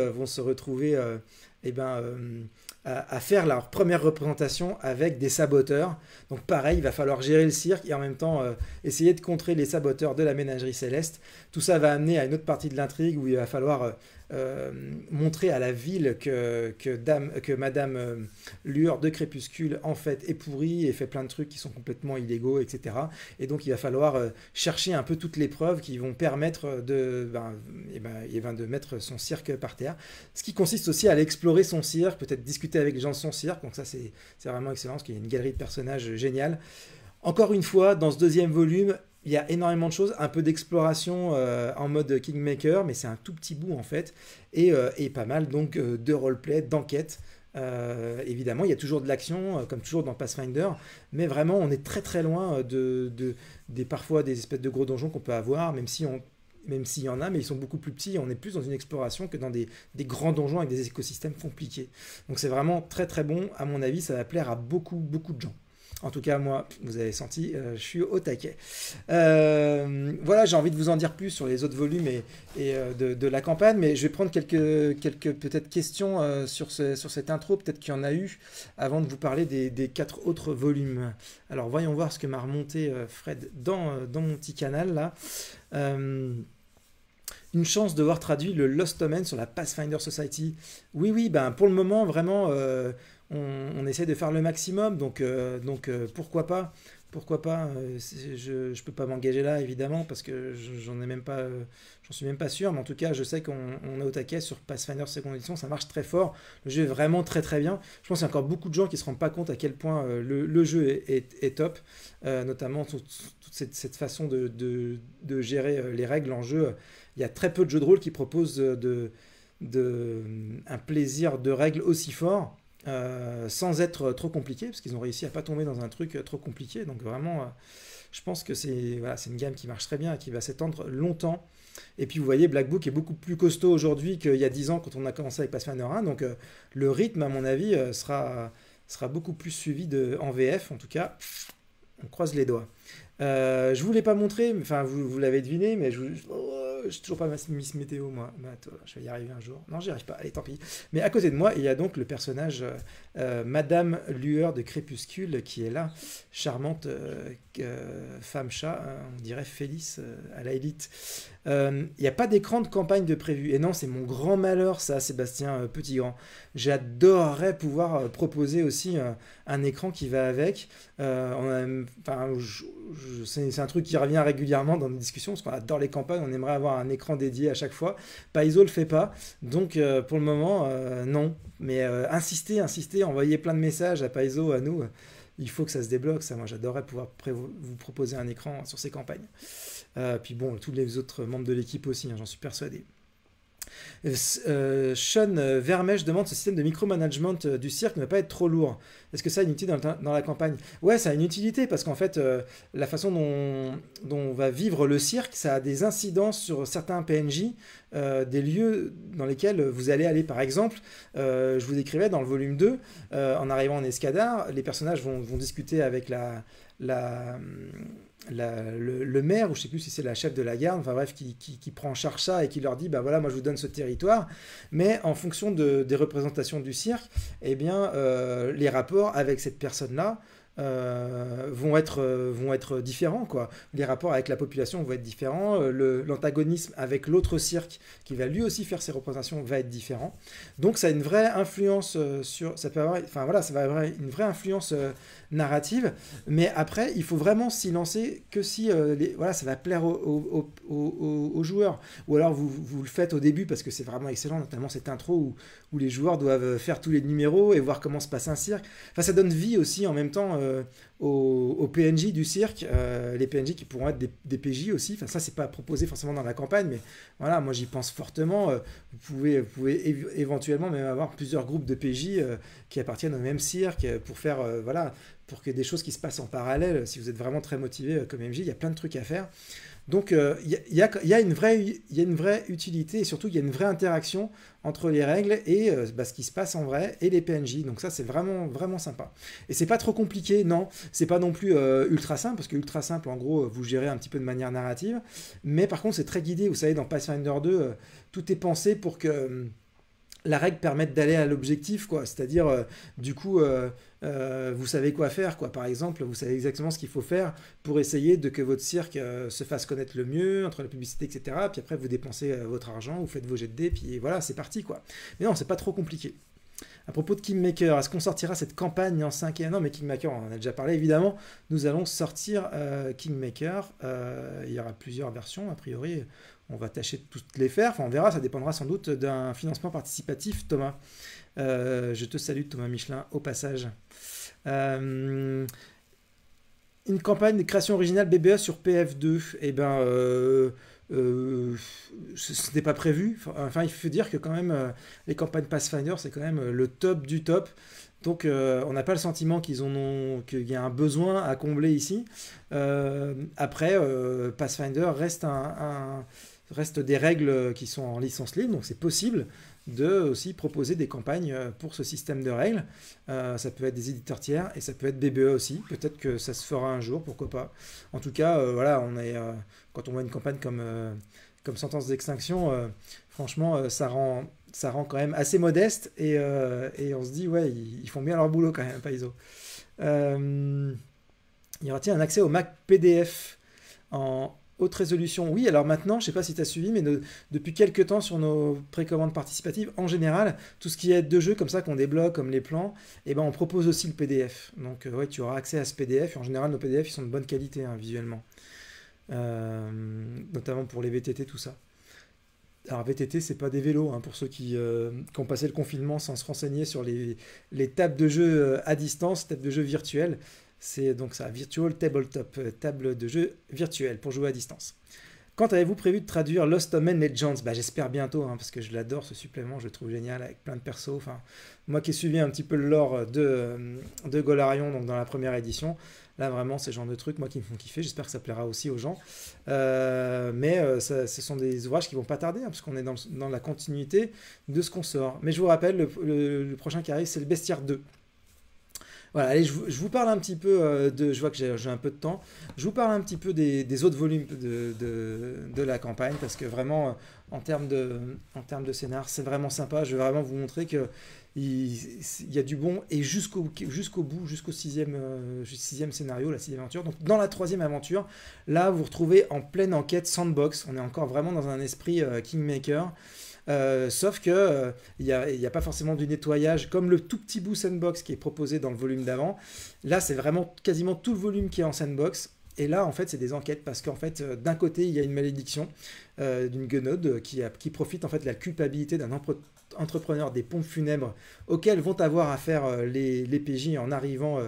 à faire leur première représentation avec des saboteurs. Donc pareil, il va falloir gérer le cirque et en même temps essayer de contrer les saboteurs de la Ménagerie Céleste. Tout ça va amener à une autre partie de l'intrigue où il va falloir montrer à la ville que Madame Lueur de Crépuscule, en fait, est pourrie et fait plein de trucs qui sont complètement illégaux, etc. Et donc, il va falloir chercher un peu toutes les preuves qui vont permettre de mettre son cirque par terre. Ce qui consiste aussi à aller explorer son cirque, peut-être discuter avec les gens de son cirque. Donc ça, c'est vraiment excellent, parce qu'il y a une galerie de personnages géniale. Encore une fois, dans ce deuxième volume, il y a énormément de choses, un peu d'exploration en mode Kingmaker, mais c'est un tout petit bout en fait, et pas mal donc de roleplay, d'enquête. Évidemment, il y a toujours de l'action, comme toujours dans Pathfinder, mais vraiment, on est très très loin parfois des espèces de gros donjons qu'on peut avoir, même s'il y en a, mais ils sont beaucoup plus petits, on est plus dans une exploration que dans des grands donjons avec des écosystèmes compliqués. Donc c'est vraiment très très bon, à mon avis, ça va plaire à beaucoup beaucoup de gens. En tout cas, moi, vous avez senti, je suis au taquet. Voilà, j'ai envie de vous en dire plus sur les autres volumes et de la campagne, mais je vais prendre quelques peut-être questions sur cette intro, peut-être qu'il y en a eu, avant de vous parler des 4 autres volumes. Alors, voyons voir ce que m'a remonté Fred dans mon petit canal, là. Une chance de voir traduit le Lost Domain sur la Pathfinder Society. Oui, ben pour le moment, vraiment, on essaie de faire le maximum, donc pourquoi pas. Pourquoi pas, je ne peux pas m'engager là, évidemment, parce que j'en suis même pas sûr, mais en tout cas, je sais qu'on est au taquet sur Pathfinder seconde édition, ça marche très fort, le jeu est vraiment très très bien. Je pense qu'il y a encore beaucoup de gens qui ne se rendent pas compte à quel point le jeu est top, notamment toute cette façon de gérer les règles en jeu. Il y a très peu de jeux de rôle qui proposent un plaisir de règles aussi fort. Sans être trop compliqué, parce qu'ils ont réussi à pas tomber dans un truc trop compliqué. Donc vraiment, je pense que c'est une gamme qui marche très bien et qui va s'étendre longtemps. Et puis vous voyez, Black Book est beaucoup plus costaud aujourd'hui qu'il y a 10 ans quand on a commencé avec Pathfinder 1. Donc le rythme, à mon avis, sera beaucoup plus suivi en VF. En tout cas, on croise les doigts. Je vous l'ai pas montré, enfin vous l'avez deviné, mais je suis toujours pas Miss Météo, moi. Bah, attends, je vais y arriver un jour. Non, j'y arrive pas. Allez, tant pis. Mais à côté de moi, il y a donc le personnage Madame Lueur de Crépuscule qui est là, charmante femme chat, on dirait Félix à la élite. Il n'y a pas d'écran de campagne de prévu. Et non, c'est mon grand malheur, ça, Sébastien Petit-Grand. J'adorerais pouvoir proposer aussi un écran qui va avec. C'est un truc qui revient régulièrement dans nos discussions, parce qu'on adore les campagnes, on aimerait avoir un écran dédié à chaque fois. Paizo le fait pas, donc pour le moment, non. Mais insistez, envoyez plein de messages à Paizo, à nous. Il faut que ça se débloque, ça. Moi, j'adorerais pouvoir vous proposer un écran sur ces campagnes. Puis bon, tous les autres membres de l'équipe aussi, hein, j'en suis persuadé. Sean Vermèche demande: ce système de micromanagement du cirque ne va pas être trop lourd? Est-ce que ça a une utilité dans la campagne? Ouais, ça a une utilité parce qu'en fait, la façon dont va vivre le cirque, ça a des incidences sur certains PNJ, des lieux dans lesquels vous allez aller. Par exemple, je vous décrivais dans le volume 2, en arrivant en Escadar, les personnages vont discuter avec le maire, ou je sais plus si c'est la chef de la garde, enfin bref, qui prend en charge ça et qui leur dit, bah voilà, moi je vous donne ce territoire, mais en fonction des représentations du cirque, eh bien, les rapports avec cette personne-là vont être différents, quoi. Les rapports avec la population vont être différents, l'antagonisme avec l'autre cirque qui va lui aussi faire ses représentations va être différent. Donc ça a une vraie influence ça peut avoir, enfin voilà, ça va avoir une vraie influence narrative, mais après il faut vraiment s'y lancer que si voilà, ça va plaire aux joueurs, ou alors vous le faites au début parce que c'est vraiment excellent, notamment cette intro où les joueurs doivent faire tous les numéros et voir comment se passe un cirque. Enfin, ça donne vie aussi en même temps aux PNJ du cirque, les PNJ qui pourront être des PJ aussi. Enfin, ça, c'est pas proposé forcément dans la campagne, mais voilà, moi j'y pense fortement. Vous pouvez éventuellement même avoir plusieurs groupes de PJ qui appartiennent au même cirque pour faire, voilà, pour que des choses qui se passent en parallèle, si vous êtes vraiment très motivé comme MJ, il y a plein de trucs à faire. Donc il y a une vraie utilité, et surtout il y a une vraie interaction entre les règles et ce qui se passe en vrai et les PNJ. Donc ça, c'est vraiment vraiment sympa. Et c'est pas trop compliqué, non. C'est pas non plus ultra simple, parce que ultra simple, en gros, vous gérez un petit peu de manière narrative. Mais par contre, c'est très guidé. Vous savez, dans Pathfinder 2, tout est pensé pour que la règle permet d'aller à l'objectif, quoi. C'est-à-dire, du coup, vous savez quoi faire, quoi. Par exemple, vous savez exactement ce qu'il faut faire pour essayer de que votre cirque se fasse connaître le mieux, entre la publicité, etc. Puis après, vous dépensez votre argent, vous faites vos jets de dés, puis voilà, c'est parti, quoi. Mais non, c'est pas trop compliqué. À propos de Kingmaker, est-ce qu'on sortira cette campagne en 5 et... Non, mais Kingmaker, on en a déjà parlé, évidemment. Nous allons sortir Kingmaker. Il y aura plusieurs versions, a priori. On va tâcher de toutes les faire. Enfin, on verra, ça dépendra sans doute d'un financement participatif, Thomas. Je te salue, Thomas Michelin, au passage. Une campagne de création originale BBA sur PF2. Eh ben, ce n'était pas prévu. Enfin, il faut dire que quand même, les campagnes Pathfinder, c'est quand même le top du top. Donc, on n'a pas le sentiment qu'il y a un besoin à combler ici. Après, Pathfinder reste des règles qui sont en licence libre, donc c'est possible de aussi proposer des campagnes pour ce système de règles. Ça peut être des éditeurs tiers et ça peut être BBE aussi. Peut-être que ça se fera un jour, pourquoi pas. En tout cas, voilà, quand on voit une campagne comme Sentence d'extinction, franchement, ça rend quand même assez modeste et on se dit, ouais, ils font bien leur boulot quand même, Paizo. Il y aura-t-il un accès au Mac PDF en haute résolution? Oui, alors maintenant, je ne sais pas si tu as suivi, mais depuis quelques temps sur nos précommandes participatives, en général, tout ce qui est de jeux comme ça qu'on débloque, comme les plans, eh ben, on propose aussi le PDF. Donc ouais, tu auras accès à ce PDF. Et en général, nos PDF, ils sont de bonne qualité visuellement. Notamment pour les VTT, tout ça. Alors VTT, c'est pas des vélos, pour ceux qui ont passé le confinement sans se renseigner sur les tables de jeu à distance, tables de jeu virtuelles. C'est donc ça, Virtual Tabletop, table de jeu virtuelle pour jouer à distance. Quand avez-vous prévu de traduire Lost Omen Legends? J'espère bientôt, parce que je l'adore ce supplément, je le trouve génial avec plein de persos. Enfin, moi qui ai suivi un petit peu le lore de Golarion, donc dans la première édition, là vraiment c'est le genre de trucs moi qui me font kiffer. J'espère que ça plaira aussi aux gens. Ce sont des ouvrages qui vont pas tarder, parce qu'on est dans la continuité de ce qu'on sort. Mais je vous rappelle, le prochain qui arrive, c'est le Bestiaire 2. Voilà, allez, je vous parle un petit peu je vois que j'ai un peu de temps. Je vous parle un petit peu des autres volumes de la campagne, parce que vraiment, en termes de scénar, c'est vraiment sympa. Je vais vraiment vous montrer que il y a du bon, et jusqu'au bout, jusqu'au sixième scénario, la sixième aventure. Donc dans la troisième aventure, là, vous vous retrouvez en pleine enquête sandbox. On est encore vraiment dans un esprit Kingmaker. Sauf que il n'y a pas forcément du nettoyage comme le tout petit bout sandbox qui est proposé dans le volume d'avant. Là, c'est vraiment quasiment tout le volume qui est en sandbox. Et là, en fait, c'est des enquêtes parce qu'en fait, d'un côté, il y a une malédiction d'une guenaude qui profite en fait de la culpabilité d'un entrepreneur des pompes funèbres auxquelles vont avoir affaire les PJ en arrivant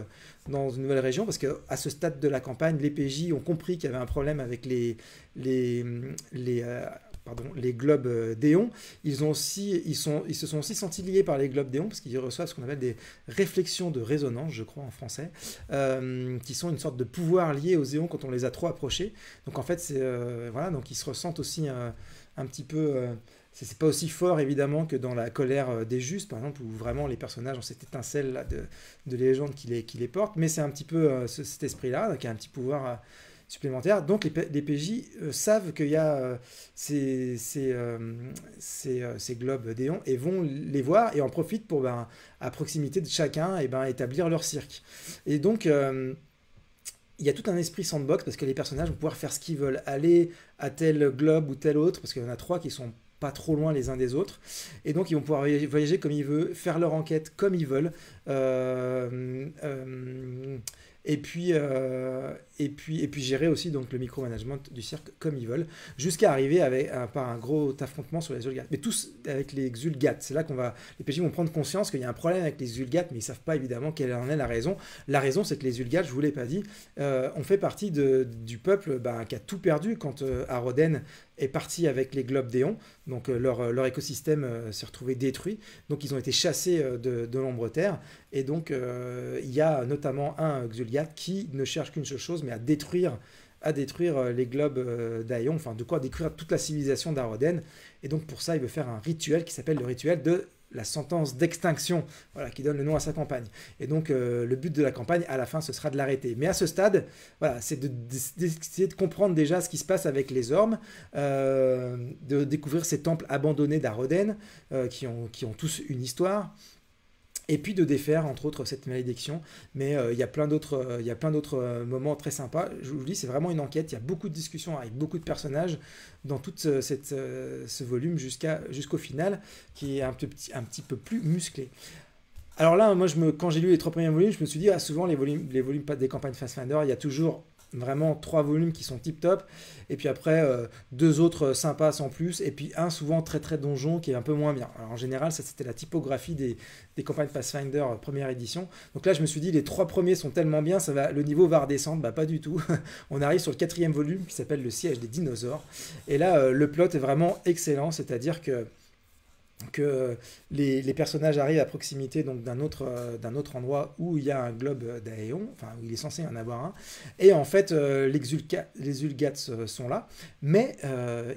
dans une nouvelle région, parce qu'à ce stade de la campagne, les PJ ont compris qu'il y avait un problème avec les globes d'Éon. Ils se sont aussi sentis liés par les globes d'Éon, parce qu'ils reçoivent ce qu'on appelle des réflexions de résonance, je crois en français, qui sont une sorte de pouvoir lié aux Éons quand on les a trop approchés. Donc en fait, voilà, donc ils se ressentent aussi un petit peu... c'est pas aussi fort évidemment que dans la colère des justes, par exemple, où vraiment les personnages ont cette étincelle là, de légende qui les porte, mais c'est un petit peu cet esprit-là, qui a un petit pouvoir... supplémentaires. Donc les PJ savent qu'il y a ces globes d'Éon et vont les voir et en profitent pour, à proximité de chacun, établir leur cirque. Et donc, il y a tout un esprit sandbox parce que les personnages vont pouvoir faire ce qu'ils veulent, aller à tel globe ou tel autre, parce qu'il y en a 3 qui sont pas trop loin les uns des autres, et donc ils vont pouvoir voyager comme ils veulent, faire leur enquête comme ils veulent, et puis gérer aussi donc le micromanagement du cirque comme ils veulent, jusqu'à arriver par un gros affrontement sur les Zulgates. Mais tous avec les Zulgates. C'est là les PJ vont prendre conscience qu'il y a un problème avec les Zulgates, mais ils ne savent pas évidemment quelle en est la raison. La raison, c'est que les Zulgates, je ne vous l'ai pas dit, ont fait partie du peuple qui a tout perdu quand Aroden est parti avec les globes d'Éon. Donc leur écosystème s'est retrouvé détruit. Donc ils ont été chassés de l'ombre-terre. Et donc il y a notamment un Zulgate qui ne cherche qu'une seule chose, mais à détruire les globes d'Aeon, enfin de quoi détruire toute la civilisation d'Aroden. Et donc pour ça, il veut faire un rituel qui s'appelle le rituel de la sentence d'extinction, voilà, qui donne le nom à sa campagne. Et donc, le but de la campagne, à la fin, ce sera de l'arrêter. Mais à ce stade, voilà, c'est d'essayer de comprendre déjà ce qui se passe avec les ormes, de découvrir ces temples abandonnés d'Aroden, qui ont tous une histoire, et puis de défaire, entre autres, cette malédiction. Mais il y a plein d'autres moments très sympas. Je vous dis, c'est vraiment une enquête. Il y a beaucoup de discussions avec beaucoup de personnages dans tout ce volume jusqu'au final, qui est un petit peu plus musclé. Alors là, moi, quand j'ai lu les 3 premiers volumes, je me suis dit, souvent, les volumes des campagnes Pathfinder, il y a toujours vraiment 3 volumes qui sont tip top, et puis après 2 autres sympas sans plus, et puis un souvent très très donjon qui est un peu moins bien. Alors en général, ça c'était la typographie des campagnes Pathfinder première édition. Donc là je me suis dit les 3 premiers sont tellement bien, le niveau va redescendre. Bah pas du tout. On arrive sur le 4e volume qui s'appelle Le siège des dinosaures, et là le plot est vraiment excellent, c'est-à-dire que les personnages arrivent à proximité donc d'un autre endroit où il y a un globe d'Aéon, enfin où il est censé y en avoir un, et en fait les Ulgates sont là, mais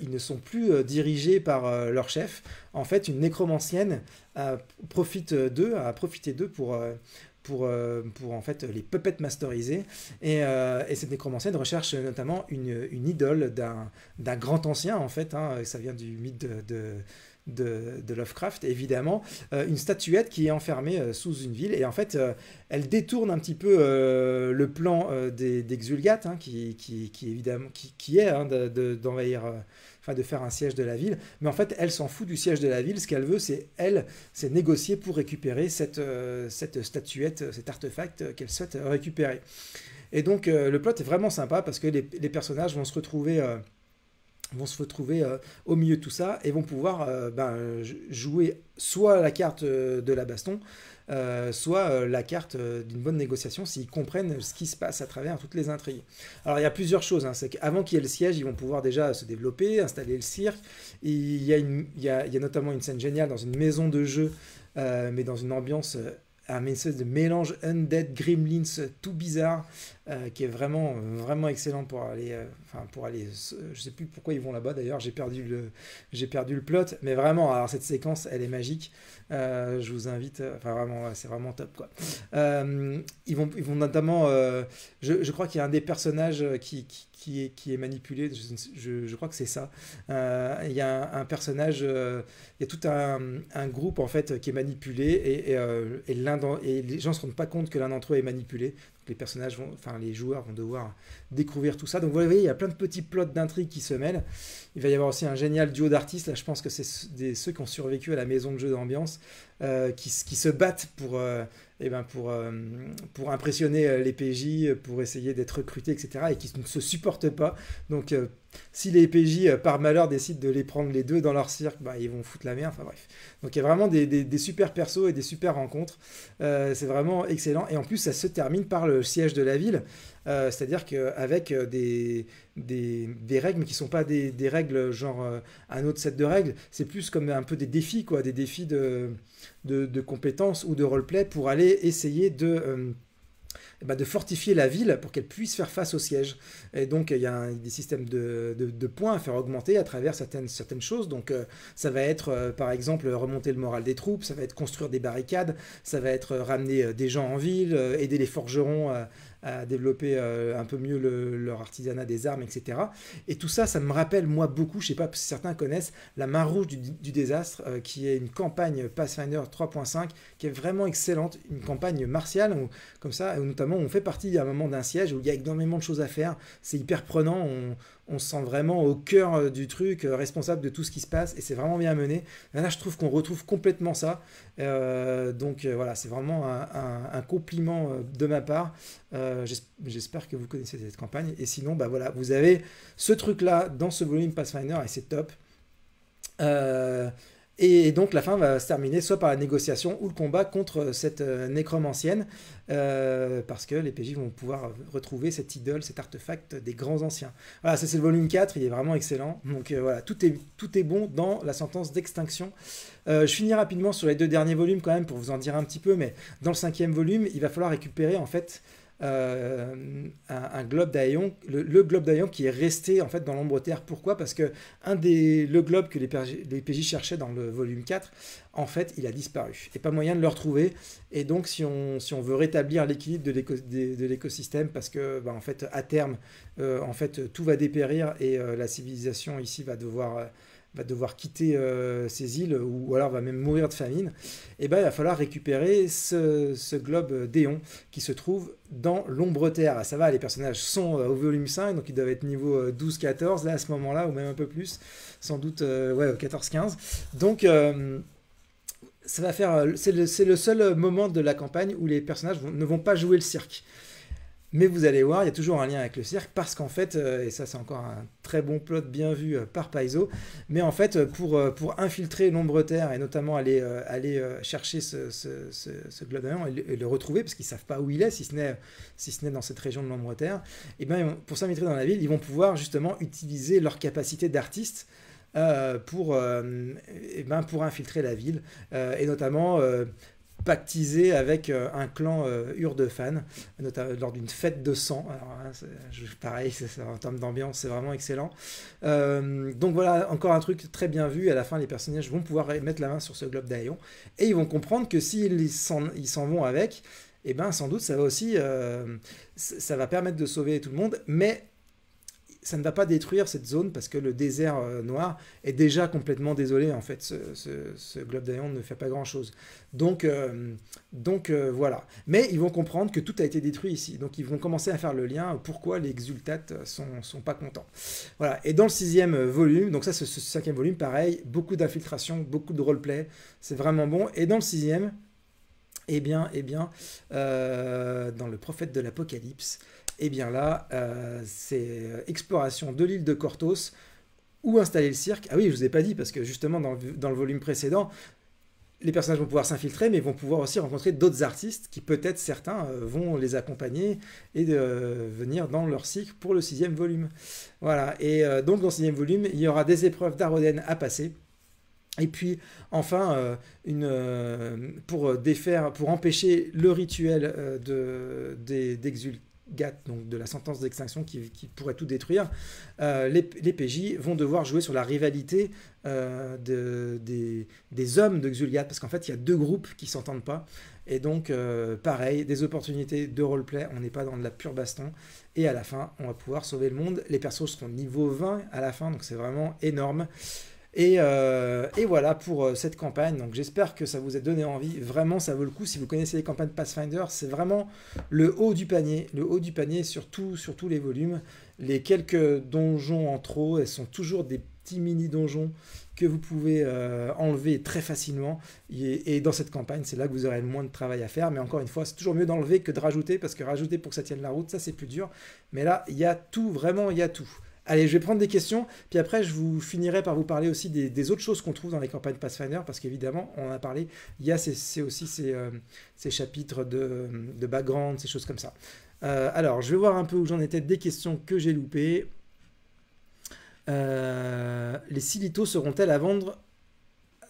ils ne sont plus dirigés par leur chef. En fait, une nécromancienne a profité d'eux pour en fait les puppets masteriser, et cette nécromancienne recherche notamment une idole d'un grand ancien, en fait, ça vient du mythe de Lovecraft, évidemment, une statuette qui est enfermée sous une ville, et en fait elle détourne un petit peu le plan des Xulgates, qui évidemment qui est d'envahir, enfin de faire un siège de la ville, mais en fait elle s'en fout du siège de la ville. Ce qu'elle veut, c'est négocier pour récupérer cette statuette, cet artefact qu'elle souhaite récupérer. Et donc le plot est vraiment sympa parce que les personnages vont se retrouver au milieu de tout ça et vont pouvoir jouer soit la carte de la baston, soit la carte d'une bonne négociation, s'ils comprennent ce qui se passe à travers toutes les intrigues. Alors il y a plusieurs choses, c'est qu'avant qu'il y ait le siège, ils vont pouvoir déjà se développer, installer le cirque. Il y a notamment une scène géniale dans une maison de jeu, mais dans une ambiance un espèce de mélange undead gremlins tout bizarre, qui est vraiment vraiment excellent pour aller je sais plus pourquoi ils vont là-bas d'ailleurs, j'ai perdu le plot, mais vraiment, alors cette séquence elle est magique. Je vous invite, enfin vraiment c'est vraiment top quoi. Ils vont notamment je crois qu'il y a un des personnages qui est manipulé, je crois que c'est ça. Il y a un personnage, il y a tout un groupe en fait qui est manipulé, et les gens ne se rendent pas compte que l'un d'entre eux est manipulé. Donc les joueurs vont devoir découvrir tout ça. Donc vous voyez, il y a plein de petits plots d'intrigue qui se mêlent. Il va y avoir aussi un génial duo d'artistes. Là, je pense que c'est ceux qui ont survécu à la maison de jeu d'ambiance, qui se battent pour impressionner les PJ, pour essayer d'être recrutés, etc. et qui ne se supportent pas. Donc si les PJ par malheur décident de les prendre les deux dans leur cirque, ils vont foutre la merde. Enfin bref. Donc il y a vraiment des super persos et des super rencontres. C'est vraiment excellent. Et en plus, ça se termine par le siège de la ville. C'est-à-dire qu'avec des règles, mais qui ne sont pas des règles genre un autre set de règles, c'est plus comme un peu des défis, quoi, des défis de compétences ou de roleplay pour aller essayer de fortifier la ville pour qu'elle puisse faire face au siège. Et donc il y a des systèmes de points à faire augmenter à travers certaines choses. Donc ça va être par exemple remonter le moral des troupes, ça va être construire des barricades, ça va être ramener des gens en ville, aider les forgerons à développer un peu mieux leur artisanat des armes, etc. Et tout ça, ça me rappelle moi beaucoup, je sais pas si certains connaissent, La Main Rouge du Désastre, qui est une campagne Pathfinder 3.5 qui est vraiment excellente, une campagne martiale, comme ça, où notamment on fait partie à un moment d'un siège où il y a énormément de choses à faire, c'est hyper prenant, on se sent vraiment au cœur du truc, responsable de tout ce qui se passe, et c'est vraiment bien mené. Là, je trouve qu'on retrouve complètement ça. Donc voilà, c'est vraiment un compliment de ma part. J'espère que vous connaissez cette campagne. Et sinon, voilà, vous avez ce truc-là dans ce volume Pathfinder, et c'est top. Et donc la fin va se terminer soit par la négociation ou le combat contre cette nécromancienne, parce que les PJ vont pouvoir retrouver cette idole, cet artefact des grands anciens. Voilà, ça c'est le volume 4, il est vraiment excellent. Donc voilà, tout est bon dans la sentence d'extinction. Je finis rapidement sur les 2 derniers volumes quand même pour vous en dire un petit peu, mais dans le 5e volume, il va falloir récupérer en fait un globe d'Aéon, le globe d'Aéon qui est resté en fait dans l'ombre terre. Pourquoi? Parce que le globe que les PJ cherchaient dans le volume 4, en fait, il a disparu. Et pas moyen de le retrouver. Et donc, si on veut rétablir l'équilibre de l'écosystème, parce que en fait, à terme, en fait, tout va dépérir et la civilisation ici va devoir quitter ces îles ou alors va même mourir de famine, et ben, il va falloir récupérer ce globe d'Éon qui se trouve dans l'ombre terre. Ça va, les personnages sont au volume 5, donc ils doivent être niveau 12-14 là à ce moment-là, ou même un peu plus, sans doute ouais, 14-15. Donc ça va faire, c'est le seul moment de la campagne où les personnages ne vont pas jouer le cirque. Mais vous allez voir, il y a toujours un lien avec le cirque parce qu'en fait, et ça c'est encore un très bon plot bien vu par Paizo, mais en fait pour infiltrer l'ombre terre et notamment aller chercher ce globe d'Aéon et le retrouver parce qu'ils ne savent pas où il est si ce n'est dans cette région de l'ombre terre, et bien pour s'infiltrer dans la ville, ils vont pouvoir justement utiliser leur capacité d'artiste pour infiltrer la ville et notamment pactisé avec un clan Urdefan, lors d'une fête de sang. Alors, hein, pareil, en termes d'ambiance, c'est vraiment excellent. Donc voilà, encore un truc très bien vu. À la fin, les personnages vont pouvoir mettre la main sur ce globe d'Aéon et ils vont comprendre que s'ils s'en vont avec, et ben sans doute ça va aussi, ça va permettre de sauver tout le monde, mais ça ne va pas détruire cette zone parce que le désert noir est déjà complètement désolé. En fait, ce globe d'Aéon ne fait pas grand-chose. Donc voilà. Mais ils vont comprendre que tout a été détruit ici. Donc ils vont commencer à faire le lien pourquoi les exultates sont pas contents. Voilà. Et dans le 6e volume, donc ça, ce 5e volume, pareil, beaucoup d'infiltration, beaucoup de roleplay. C'est vraiment bon. Et dans le 6e, dans le prophète de l'Apocalypse, et bien là, c'est exploration de l'île de Korthos, où installer le cirque. Ah oui, je ne vous ai pas dit, parce que justement, dans le volume précédent, les personnages vont pouvoir s'infiltrer, mais vont pouvoir aussi rencontrer d'autres artistes qui, peut-être certains, vont les accompagner et venir dans leur cycle pour le 6e volume. Voilà, et donc dans le 6e volume, il y aura des épreuves d'Aroden à passer. Et puis enfin, pour empêcher le rituel d'exultation, donc de la sentence d'extinction qui pourrait tout détruire, les PJ vont devoir jouer sur la rivalité des hommes de Xulgath, parce qu'en fait il y a deux groupes qui ne s'entendent pas, et donc pareil, des opportunités de roleplay, on n'est pas dans de la pure baston, et à la fin on va pouvoir sauver le monde. Les persos seront niveau 20 à la fin, donc c'est vraiment énorme. Et voilà pour cette campagne. Donc j'espère que ça vous a donné envie. Vraiment, ça vaut le coup. Si vous connaissez les campagnes Pathfinder, c'est vraiment le haut du panier. Le haut du panier sur tous les volumes. Les quelques donjons en trop, elles sont toujours des petits mini-donjons que vous pouvez enlever très facilement. Et dans cette campagne, c'est là que vous aurez le moins de travail à faire. Mais encore une fois, c'est toujours mieux d'enlever que de rajouter, parce que rajouter pour que ça tienne la route, ça c'est plus dur. Mais là, il y a tout, vraiment, il y a tout. Allez, je vais prendre des questions, puis après je vous finirai par vous parler aussi des autres choses qu'on trouve dans les campagnes Pathfinder, parce qu'évidemment, on en a parlé, il y a aussi ces chapitres de background, ces choses comme ça. Alors, je vais voir un peu où j'en étais des questions que j'ai loupées. Les 6 lithos seront-elles à vendre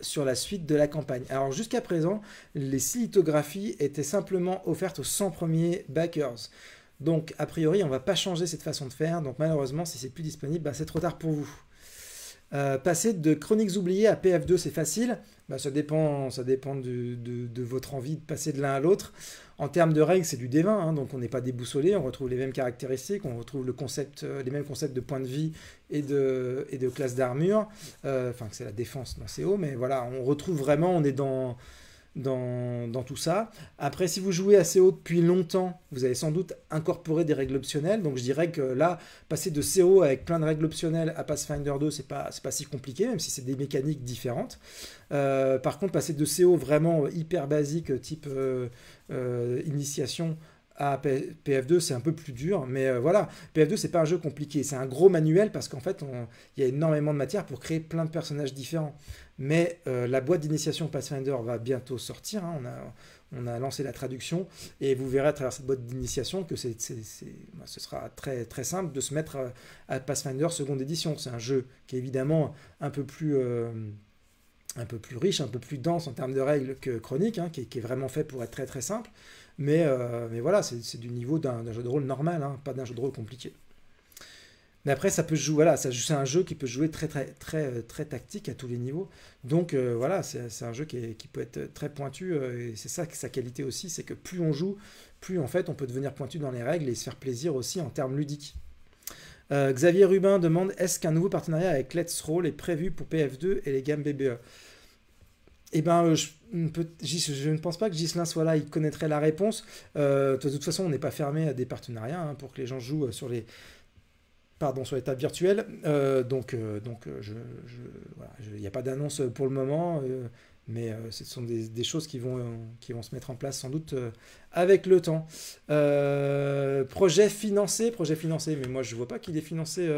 sur la suite de la campagne? Alors, jusqu'à présent, les 6 lithographies étaient simplement offertes aux 100 premiers backers. Donc, a priori, on ne va pas changer cette façon de faire. Donc, malheureusement, si c'est plus disponible, bah, c'est trop tard pour vous. Passer de Chroniques oubliées à PF2, c'est facile. Bah, ça dépend de votre envie de passer de l'un à l'autre. En termes de règles, c'est du D20, hein, donc on n'est pas déboussolé. On retrouve les mêmes caractéristiques, on retrouve les mêmes concepts de points de vie et de classe d'armure. Enfin, c'est la défense dans CO, mais voilà, on retrouve vraiment, on est dans tout ça. Après, si vous jouez assez haut depuis longtemps, vous avez sans doute incorporé des règles optionnelles. Donc je dirais que là, passer de CO avec plein de règles optionnelles à Pathfinder 2, c'est pas si compliqué, même si c'est des mécaniques différentes. Par contre, passer de CO vraiment hyper basique, type initiation, à PF2, c'est un peu plus dur, mais voilà, PF2, c'est pas un jeu compliqué, c'est un gros manuel parce qu'en fait, il y a énormément de matière pour créer plein de personnages différents. Mais la boîte d'initiation Pathfinder va bientôt sortir, hein, on a lancé la traduction, et vous verrez à travers cette boîte d'initiation que ce sera très, très simple de se mettre à Pathfinder seconde édition. C'est un jeu qui est évidemment un peu plus un peu plus riche, un peu plus dense en termes de règles que Chronique, hein, qui est vraiment fait pour être très très simple. Mais voilà, c'est du niveau d'un jeu de rôle normal, hein, pas d'un jeu de rôle compliqué. Mais après, ça peut se jouer, voilà, c'est un jeu qui peut se jouer très, très, très, très tactique à tous les niveaux. Donc voilà, c'est un jeu qui peut être très pointu. Et c'est ça sa qualité aussi, c'est que plus on joue, plus en fait on peut devenir pointu dans les règles et se faire plaisir aussi en termes ludiques. Xavier Rubin demande est-ce qu'un nouveau partenariat avec Let's Roll est prévu pour PF2 et les gammes BBE? Eh ben, je ne pense pas que Ghislain soit là, il connaîtrait la réponse. De toute façon, on n'est pas fermé à des partenariats hein, pour que les gens jouent sur les tables virtuelles. Voilà, il n'y a pas d'annonce pour le moment, mais ce sont des choses qui vont se mettre en place sans doute avec le temps. Projet financé, mais moi je ne vois pas qu'il est financé.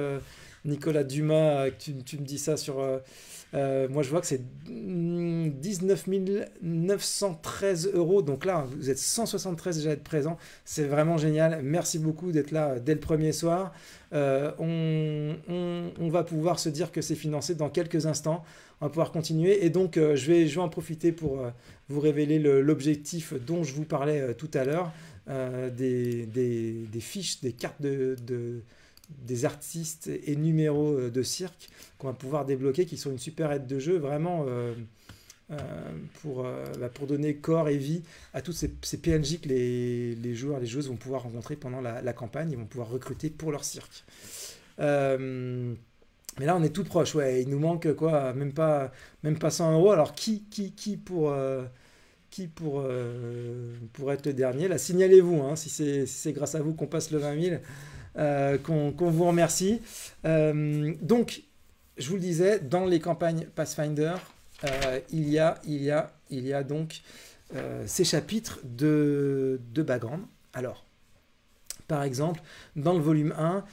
Nicolas Dumas, tu me dis ça sur... moi je vois que c'est 19 913 euros. Donc là, vous êtes 173 déjà d'être présent. C'est vraiment génial. Merci beaucoup d'être là dès le premier soir. On va pouvoir se dire que c'est financé dans quelques instants. On va pouvoir continuer. Et donc, je vais en profiter pour vous révéler l'objectif dont je vous parlais tout à l'heure. Des fiches, des cartes des artistes et numéros de cirque qu'on va pouvoir débloquer, qui sont une super aide de jeu, vraiment pour donner corps et vie à tous ces PNJ que les joueurs et les joueuses vont pouvoir rencontrer pendant la campagne. Ils vont pouvoir recruter pour leur cirque. Mais là, on est tout proche. Ouais, il nous manque quoi, même pas 100 euros. Alors, qui pour être le dernier? Là, signalez-vous, hein, si c'est grâce à vous qu'on passe le 20 000. Qu'on vous remercie. Donc, je vous le disais, dans les campagnes Pathfinder, il y a donc ces chapitres de background. Alors, par exemple, dans le volume 1,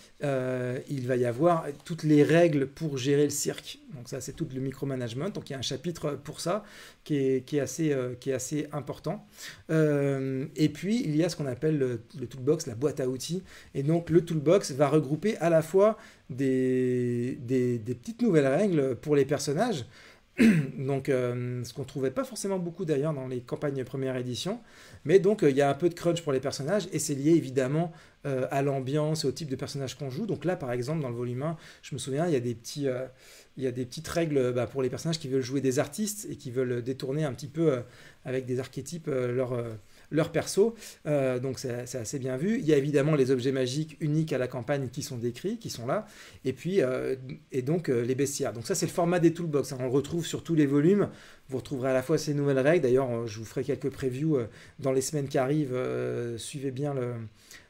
il va y avoir toutes les règles pour gérer le cirque. Donc ça, c'est tout le micromanagement. Donc il y a un chapitre pour ça qui est assez important. Et puis, il y a ce qu'on appelle le toolbox, la boîte à outils. Et donc, le toolbox va regrouper à la fois des petites nouvelles règles pour les personnages. Donc, ce qu'on ne trouvait pas forcément beaucoup d'ailleurs dans les campagnes première édition. Mais donc, il y a un peu de crunch pour les personnages et c'est lié évidemment à l'ambiance et au type de personnage qu'on joue. Donc là, par exemple, dans le volume 1, je me souviens, il y a des petites règles pour les personnages qui veulent jouer des artistes et qui veulent détourner un petit peu avec des archétypes leur perso. Donc c'est assez bien vu. Il y a évidemment les objets magiques uniques à la campagne qui sont décrits, qui sont là. Et puis, les bestiaires. Donc ça, c'est le format des toolbox. On le retrouve sur tous les volumes. Vous retrouverez à la fois ces nouvelles règles. D'ailleurs, je vous ferai quelques previews dans les semaines qui arrivent. Suivez bien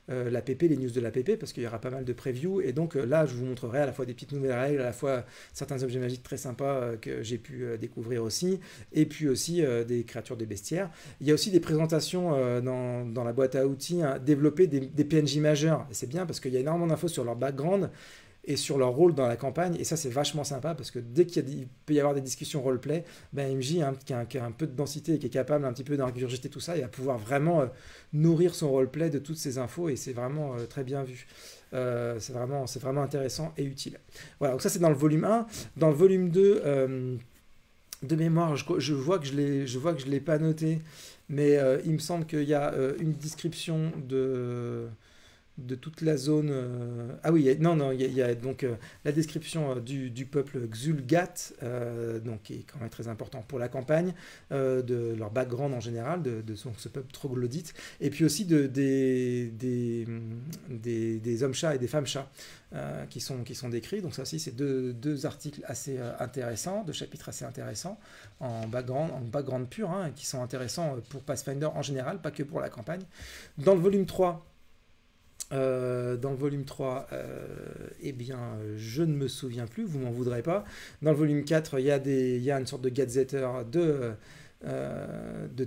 l'APP, les news de l'APP, parce qu'il y aura pas mal de previews. Et donc là, je vous montrerai à la fois des petites nouvelles règles, à la fois certains objets magiques très sympas que j'ai pu découvrir aussi, et puis aussi des créatures de bestiaires. Il y a aussi des présentations dans la boîte à outils, hein, développer des PNJ majeurs. Et c'est bien parce qu'il y a énormément d'infos sur leur background et sur leur rôle dans la campagne, et ça c'est vachement sympa parce que dès il peut y avoir des discussions roleplay, MJ hein, qui a un peu de densité et qui est capable un petit peu d'ingurgiter tout ça, il va pouvoir vraiment nourrir son roleplay de toutes ces infos, et c'est vraiment très bien vu. C'est vraiment intéressant et utile. Voilà, donc ça c'est dans le volume 1. Dans le volume 2, de mémoire, je vois que je ne l'ai pas noté, mais il me semble qu'il y a une description de toute la zone. Ah oui, il y a donc la description du peuple Xulgat, donc qui est quand même très important pour la campagne, de leur background en général, de ce peuple troglodyte, et puis aussi des hommes-chats et des femmes-chats qui sont décrits. Donc ça aussi, c'est deux articles assez intéressants, deux chapitres assez intéressants en background pur, hein, qui sont intéressants pour Pathfinder en général, pas que pour la campagne. Dans le volume 3, eh bien, je ne me souviens plus, vous m'en voudrez pas. Dans le volume 4, il y a une sorte de gazetteur de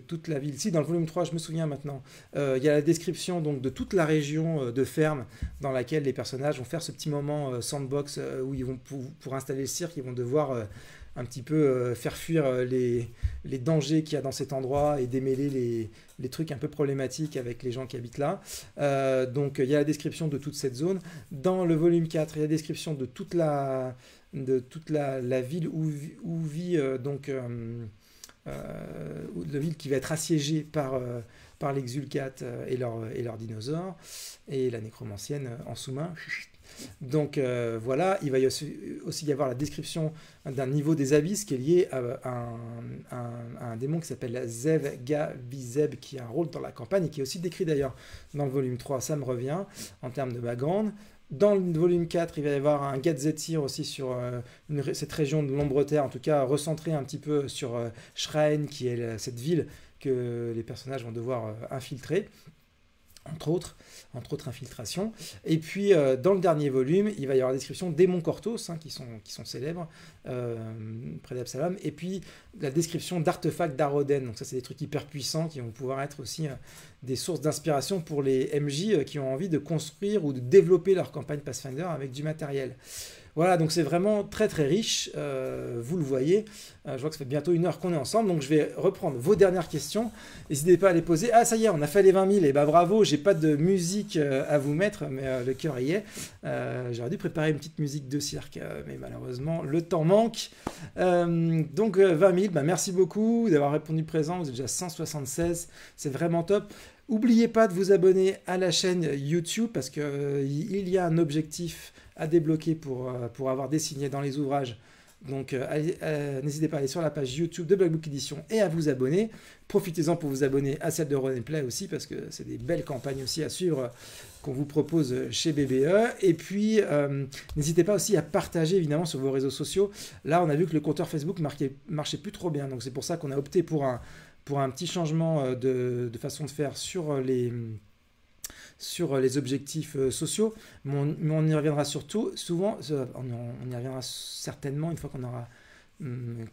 toute la ville. Si, dans le volume 3, je me souviens maintenant, il y a la description donc, de toute la région de ferme dans laquelle les personnages vont faire ce petit moment sandbox où ils vont pour installer le cirque, ils vont devoir un petit peu faire fuir les dangers qu'il y a dans cet endroit et démêler les trucs un peu problématiques avec les gens qui habitent là. Donc il y a la description de toute cette zone. Dans le volume 4, il y a la description de toute la ville où vit la ville qui va être assiégée par les Xulgath et leurs dinosaures, et la nécromancienne en sous-main. Donc voilà, il va aussi y avoir la description d'un niveau des abysses qui est lié à un démon qui s'appelle Zev-Ga-Vizeb, qui a un rôle dans la campagne et qui est aussi décrit d'ailleurs dans le volume 3, ça me revient, en termes de background. Dans le volume 4, il va y avoir un Gazettir aussi sur cette région de l'Ombre-Terre, en tout cas recentré un petit peu sur Shrine, qui est cette ville que les personnages vont devoir infiltrer, entre autres infiltrations. Et puis dans le dernier volume, il va y avoir la description des monts Cortos, qui sont célèbres près d'Absalom, et puis la description d'artefacts d'Aroden. Donc ça, c'est des trucs hyper puissants qui vont pouvoir être aussi des sources d'inspiration pour les MJ qui ont envie de construire ou de développer leur campagne Pathfinder avec du matériel. Voilà, donc c'est vraiment très très riche, vous le voyez. Je vois que ça fait bientôt 1 heure qu'on est ensemble, donc je vais reprendre vos dernières questions. N'hésitez pas à les poser. Ah, ça y est, on a fait les 20 000, et bah bravo, j'ai pas de musique à vous mettre, mais le cœur y est. J'aurais dû préparer une petite musique de cirque, mais malheureusement, le temps manque. Donc 20 000, bah, merci beaucoup d'avoir répondu présent, vous êtes déjà 176, c'est vraiment top. N'oubliez pas de vous abonner à la chaîne YouTube parce qu'il y a un objectif à débloquer pour avoir des signets dans les ouvrages. Donc n'hésitez pas à aller sur la page YouTube de Black Book Edition et à vous abonner. Profitez-en pour vous abonner à celle de Run & Play aussi parce que c'est des belles campagnes aussi à suivre qu'on vous propose chez BBE. Et puis n'hésitez pas aussi à partager évidemment sur vos réseaux sociaux. Là on a vu que le compteur Facebook marchait plus trop bien, donc c'est pour ça qu'on a opté pour un petit changement de façon de faire sur les objectifs sociaux, mais on y reviendra souvent, on y reviendra certainement une fois qu'on aura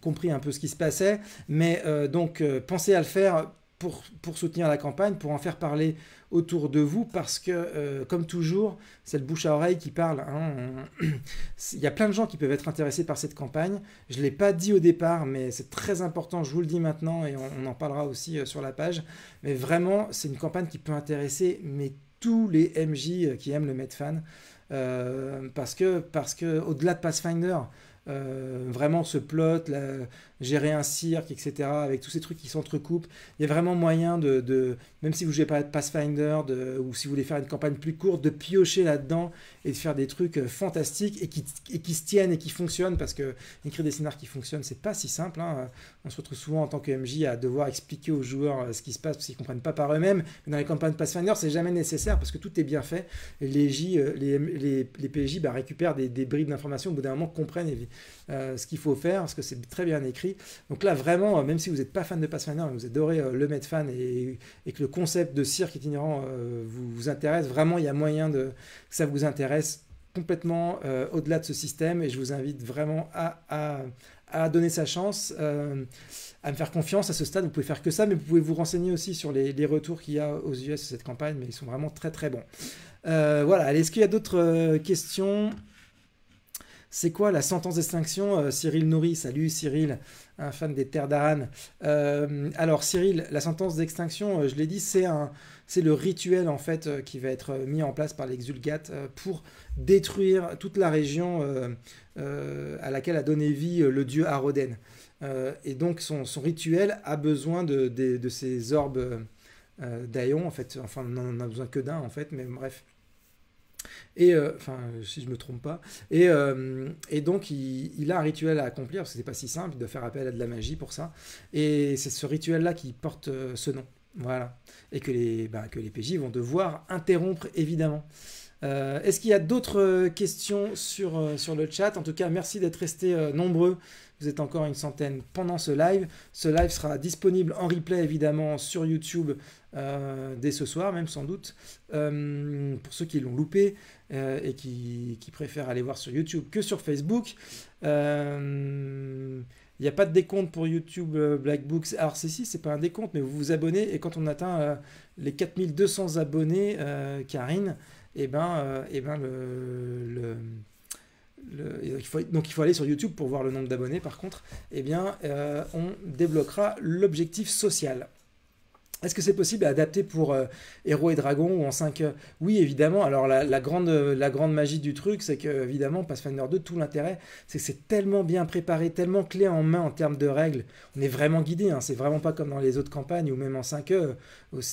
compris un peu ce qui se passait, mais donc pensez à le faire pour soutenir la campagne, pour en faire parler autour de vous, parce que, comme toujours, c'est le bouche à oreille qui parle. Il y a plein de gens qui peuvent être intéressés par cette campagne. Je ne l'ai pas dit au départ, mais c'est très important, je vous le dis maintenant, et on en parlera aussi sur la page. Mais vraiment, c'est une campagne qui peut intéresser tous les MJ qui aiment le Medfan, parce que au-delà de Pathfinder, vraiment ce plot, gérer un cirque, etc., avec tous ces trucs qui s'entrecoupent, il y a vraiment moyen même si vous ne jouez pas à Pathfinder, ou si vous voulez faire une campagne plus courte, de piocher là-dedans et de faire des trucs fantastiques et qui se tiennent et qui fonctionnent, parce que écrire des scénarios qui fonctionnent, c'est pas si simple. On se retrouve souvent en tant que MJ à devoir expliquer aux joueurs ce qui se passe parce qu'ils ne comprennent pas par eux-mêmes. Mais dans les campagnes Pathfinder, c'est jamais nécessaire parce que tout est bien fait. Les PJ récupèrent des bribes d'informations, au bout d'un moment comprennent ce qu'il faut faire parce que c'est très bien écrit. Donc là, vraiment, même si vous n'êtes pas fan de Pathfinder, mais vous adorez le Medfan et que le concept de cirque itinérant vous intéresse, vraiment, il y a moyen que ça vous intéresse complètement au-delà de ce système, et je vous invite vraiment à donner sa chance, à me faire confiance à ce stade. Vous pouvez faire que ça, mais vous pouvez vous renseigner aussi sur les retours qu'il y a aux US de cette campagne, mais ils sont vraiment très très bons. Voilà, allez, est-ce qu'il y a d'autres questions ? C'est quoi la sentence d'extinction, Cyril Nourri? Salut Cyril, un fan des Terres d'Aran. Alors Cyril, la sentence d'extinction, je l'ai dit, c'est le rituel en fait qui va être mis en place par les Xulgath pour détruire toute la région à laquelle a donné vie le dieu Aroden. Et donc son rituel a besoin de ces orbes d'Aion, en fait. Enfin, on n'en a besoin que d'un en fait, mais bref. Et si je me trompe pas, et donc il a un rituel à accomplir parce que c'est pas si simple, il doit faire appel à de la magie pour ça, et c'est ce rituel là qui porte ce nom, voilà, et que les PJ vont devoir interrompre évidemment. Est-ce qu'il y a d'autres questions sur le chat? En tout cas, merci d'être restés nombreux. Vous êtes encore une centaine pendant ce live. Ce live sera disponible en replay évidemment sur YouTube dès ce soir, même sans doute, pour ceux qui l'ont loupé et qui préfèrent aller voir sur YouTube que sur Facebook. Il n'y a pas de décompte pour YouTube Black Books. Alors c'est pas un décompte, mais vous vous abonnez, et quand on atteint les 4200 abonnés, Karine, donc il faut aller sur YouTube pour voir le nombre d'abonnés par contre, eh bien on débloquera l'objectif social. Est-ce que c'est possible à adapter pour Héros et Dragons ou en 5 Oui, évidemment. Alors la grande magie du truc, c'est que évidemment Pathfinder 2, tout l'intérêt, c'est que c'est tellement bien préparé, tellement clé en main en termes de règles. On est vraiment guidé, hein, c'est vraiment pas comme dans les autres campagnes ou même en 5e.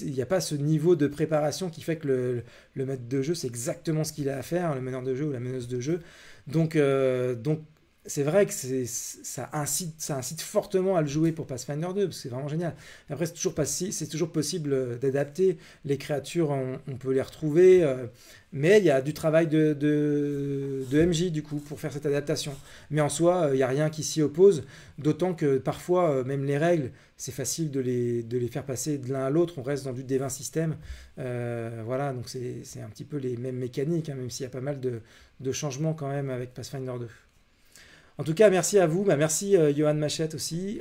Il n'y a pas ce niveau de préparation qui fait que le maître de jeu, c'est exactement ce qu'il a à faire, le meneur de jeu ou la meneuse de jeu. Donc c'est vrai que ça incite fortement à le jouer pour Pathfinder 2, parce que c'est vraiment génial. Après, c'est toujours possible d'adapter. Les créatures, on peut les retrouver, mais il y a du travail de MJ, du coup, pour faire cette adaptation. Mais en soi, il n'y a rien qui s'y oppose, d'autant que parfois, même les règles, c'est facile de les faire passer de l'un à l'autre. On reste dans du D20 système. Voilà, donc c'est un petit peu les mêmes mécaniques, hein, même s'il y a pas mal de changements quand même avec Pathfinder 2. En tout cas, merci à vous. Merci Johan Machette aussi.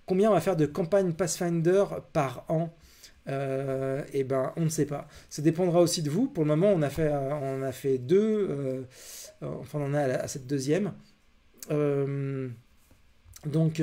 Combien on va faire de campagnes Pathfinder par an Eh ben, on ne sait pas. Ça dépendra aussi de vous. Pour le moment, on a fait deux. Enfin, on en est à cette deuxième. Donc,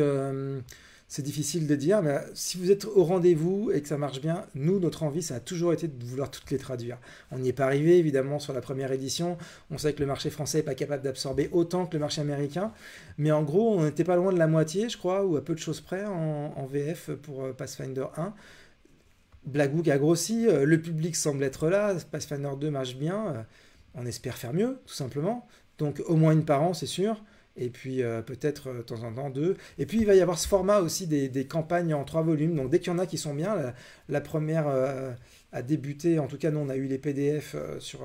c'est difficile de dire, mais si vous êtes au rendez-vous et que ça marche bien, nous, notre envie, ça a toujours été de vouloir toutes les traduire. On n'y est pas arrivé, évidemment, sur la première édition. On sait que le marché français n'est pas capable d'absorber autant que le marché américain. Mais en gros, on n'était pas loin de la moitié, je crois, ou à peu de choses près en VF pour Pathfinder 1. Black Book a grossi, le public semble être là, Pathfinder 2 marche bien. On espère faire mieux, tout simplement. Donc, au moins une par an, c'est sûr. Et puis peut-être de temps en temps 2. Et puis il va y avoir ce format aussi des campagnes en 3 volumes. Donc dès qu'il y en a qui sont bien, la première a débuté. En tout cas, nous on a eu les PDF sur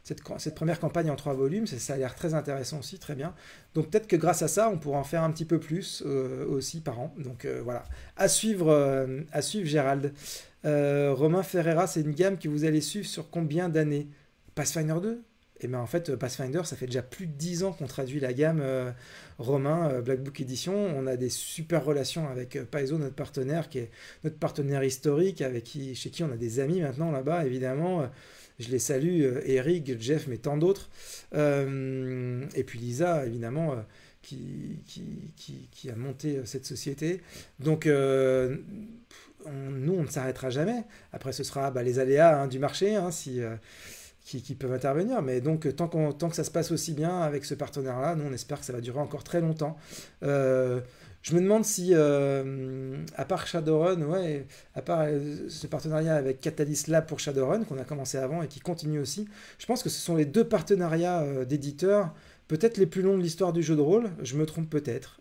cette première campagne en 3 volumes. Ça a l'air très intéressant aussi, très bien. Donc peut-être que grâce à ça, on pourra en faire un petit peu plus aussi par an. Donc voilà. À suivre Gérald. Romain Ferreira, c'est une gamme que vous allez suivre sur combien d'années? Pathfinder 2? Et bien en fait, Pathfinder, ça fait déjà plus de 10 ans qu'on traduit la gamme Romain, Black Book Edition. On a des super relations avec Paizo, notre partenaire, qui est notre partenaire historique, chez qui on a des amis maintenant là-bas, évidemment. Je les salue, Eric, Jeff, mais tant d'autres. Et puis Lisa, évidemment, qui a monté cette société. Donc, nous, on ne s'arrêtera jamais. Après, ce sera les aléas du marché, hein, qui peuvent intervenir. Mais donc, tant que ça se passe aussi bien avec ce partenaire-là, nous, on espère que ça va durer encore très longtemps. Je me demande si, à part Shadowrun, à part ce partenariat avec Catalyst Lab pour Shadowrun, qu'on a commencé avant et qui continue aussi, je pense que ce sont les deux partenariats d'éditeurs, peut-être les plus longs de l'histoire du jeu de rôle. Je me trompe peut-être.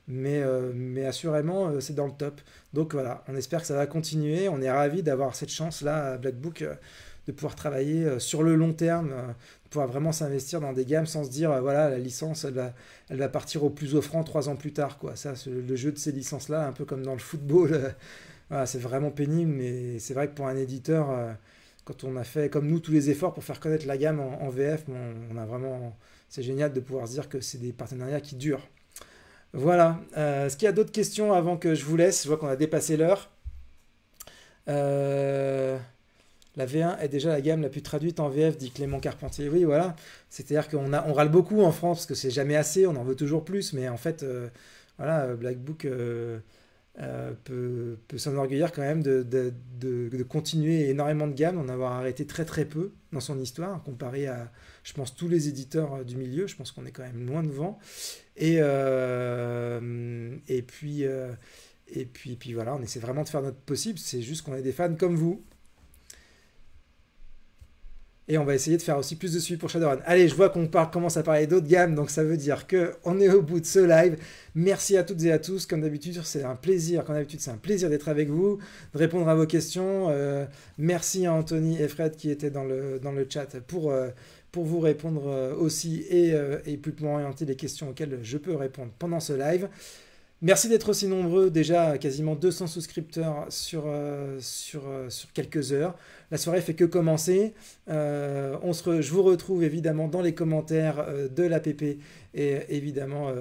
Mais assurément, c'est dans le top. Donc voilà, on espère que ça va continuer. On est ravis d'avoir cette chance-là à Black Book de pouvoir travailler sur le long terme, de pouvoir vraiment s'investir dans des gammes sans se dire, voilà, la licence, elle va partir au plus offrant 3 ans plus tard, quoi. Ça, le jeu de ces licences-là, un peu comme dans le football, voilà, c'est vraiment pénible, mais c'est vrai que pour un éditeur, quand on a fait, comme nous, tous les efforts pour faire connaître la gamme en VF, on a vraiment... C'est génial de pouvoir se dire que c'est des partenariats qui durent. Voilà. Est-ce qu'il y a d'autres questions avant que je vous laisse? Je vois qu'on a dépassé l'heure. La V1 est déjà la gamme la plus traduite en VF, dit Clément Carpentier. Oui, voilà. C'est-à-dire qu'on râle beaucoup en France parce que c'est jamais assez, on en veut toujours plus. Mais en fait, voilà, Black Book peut s'enorgueillir quand même de continuer énormément de gammes, d'en avoir arrêté très très peu dans son histoire, comparé à, je pense, tous les éditeurs du milieu. Je pense qu'on est quand même loin devant. Et puis voilà, on essaie vraiment de faire notre possible. C'est juste qu'on est des fans comme vous. Et on va essayer de faire aussi plus de suivi pour Shadowrun. Allez, je vois qu'on commence à parler d'autres gammes, donc ça veut dire qu'on est au bout de ce live. Merci à toutes et à tous. Comme d'habitude, c'est un plaisir. Comme d'habitude, c'est un plaisir d'être avec vous, de répondre à vos questions. Merci à Anthony et Fred qui étaient dans le chat pour vous répondre aussi et plus orienter les questions auxquelles je peux répondre pendant ce live. Merci d'être aussi nombreux, déjà quasiment 200 souscripteurs sur quelques heures. La soirée fait que commencer. Je vous retrouve évidemment dans les commentaires de l'APP et évidemment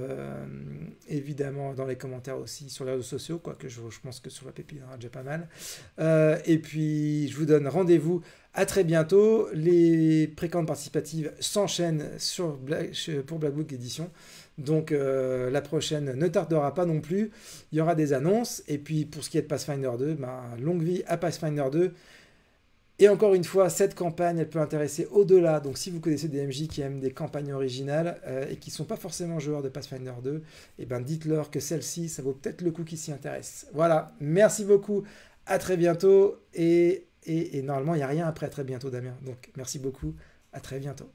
dans les commentaires aussi sur les réseaux sociaux, quoique je pense que sur l'APP il y en aura déjà pas mal. Et puis je vous donne rendez-vous à très bientôt. Les précommandes participatives s'enchaînent pour Black Book Edition. Donc la prochaine ne tardera pas non plus. Il y aura des annonces. Et puis pour ce qui est de Pathfinder 2, longue vie à Pathfinder 2. Et encore une fois, cette campagne, elle peut intéresser au-delà. Donc si vous connaissez des MJ qui aiment des campagnes originales et qui ne sont pas forcément joueurs de Pathfinder 2, dites-leur que celle-ci, ça vaut peut-être le coup qu'ils s'y intéressent. Voilà, merci beaucoup, à très bientôt. Et normalement, il n'y a rien après très bientôt, Damien. Donc merci beaucoup, à très bientôt.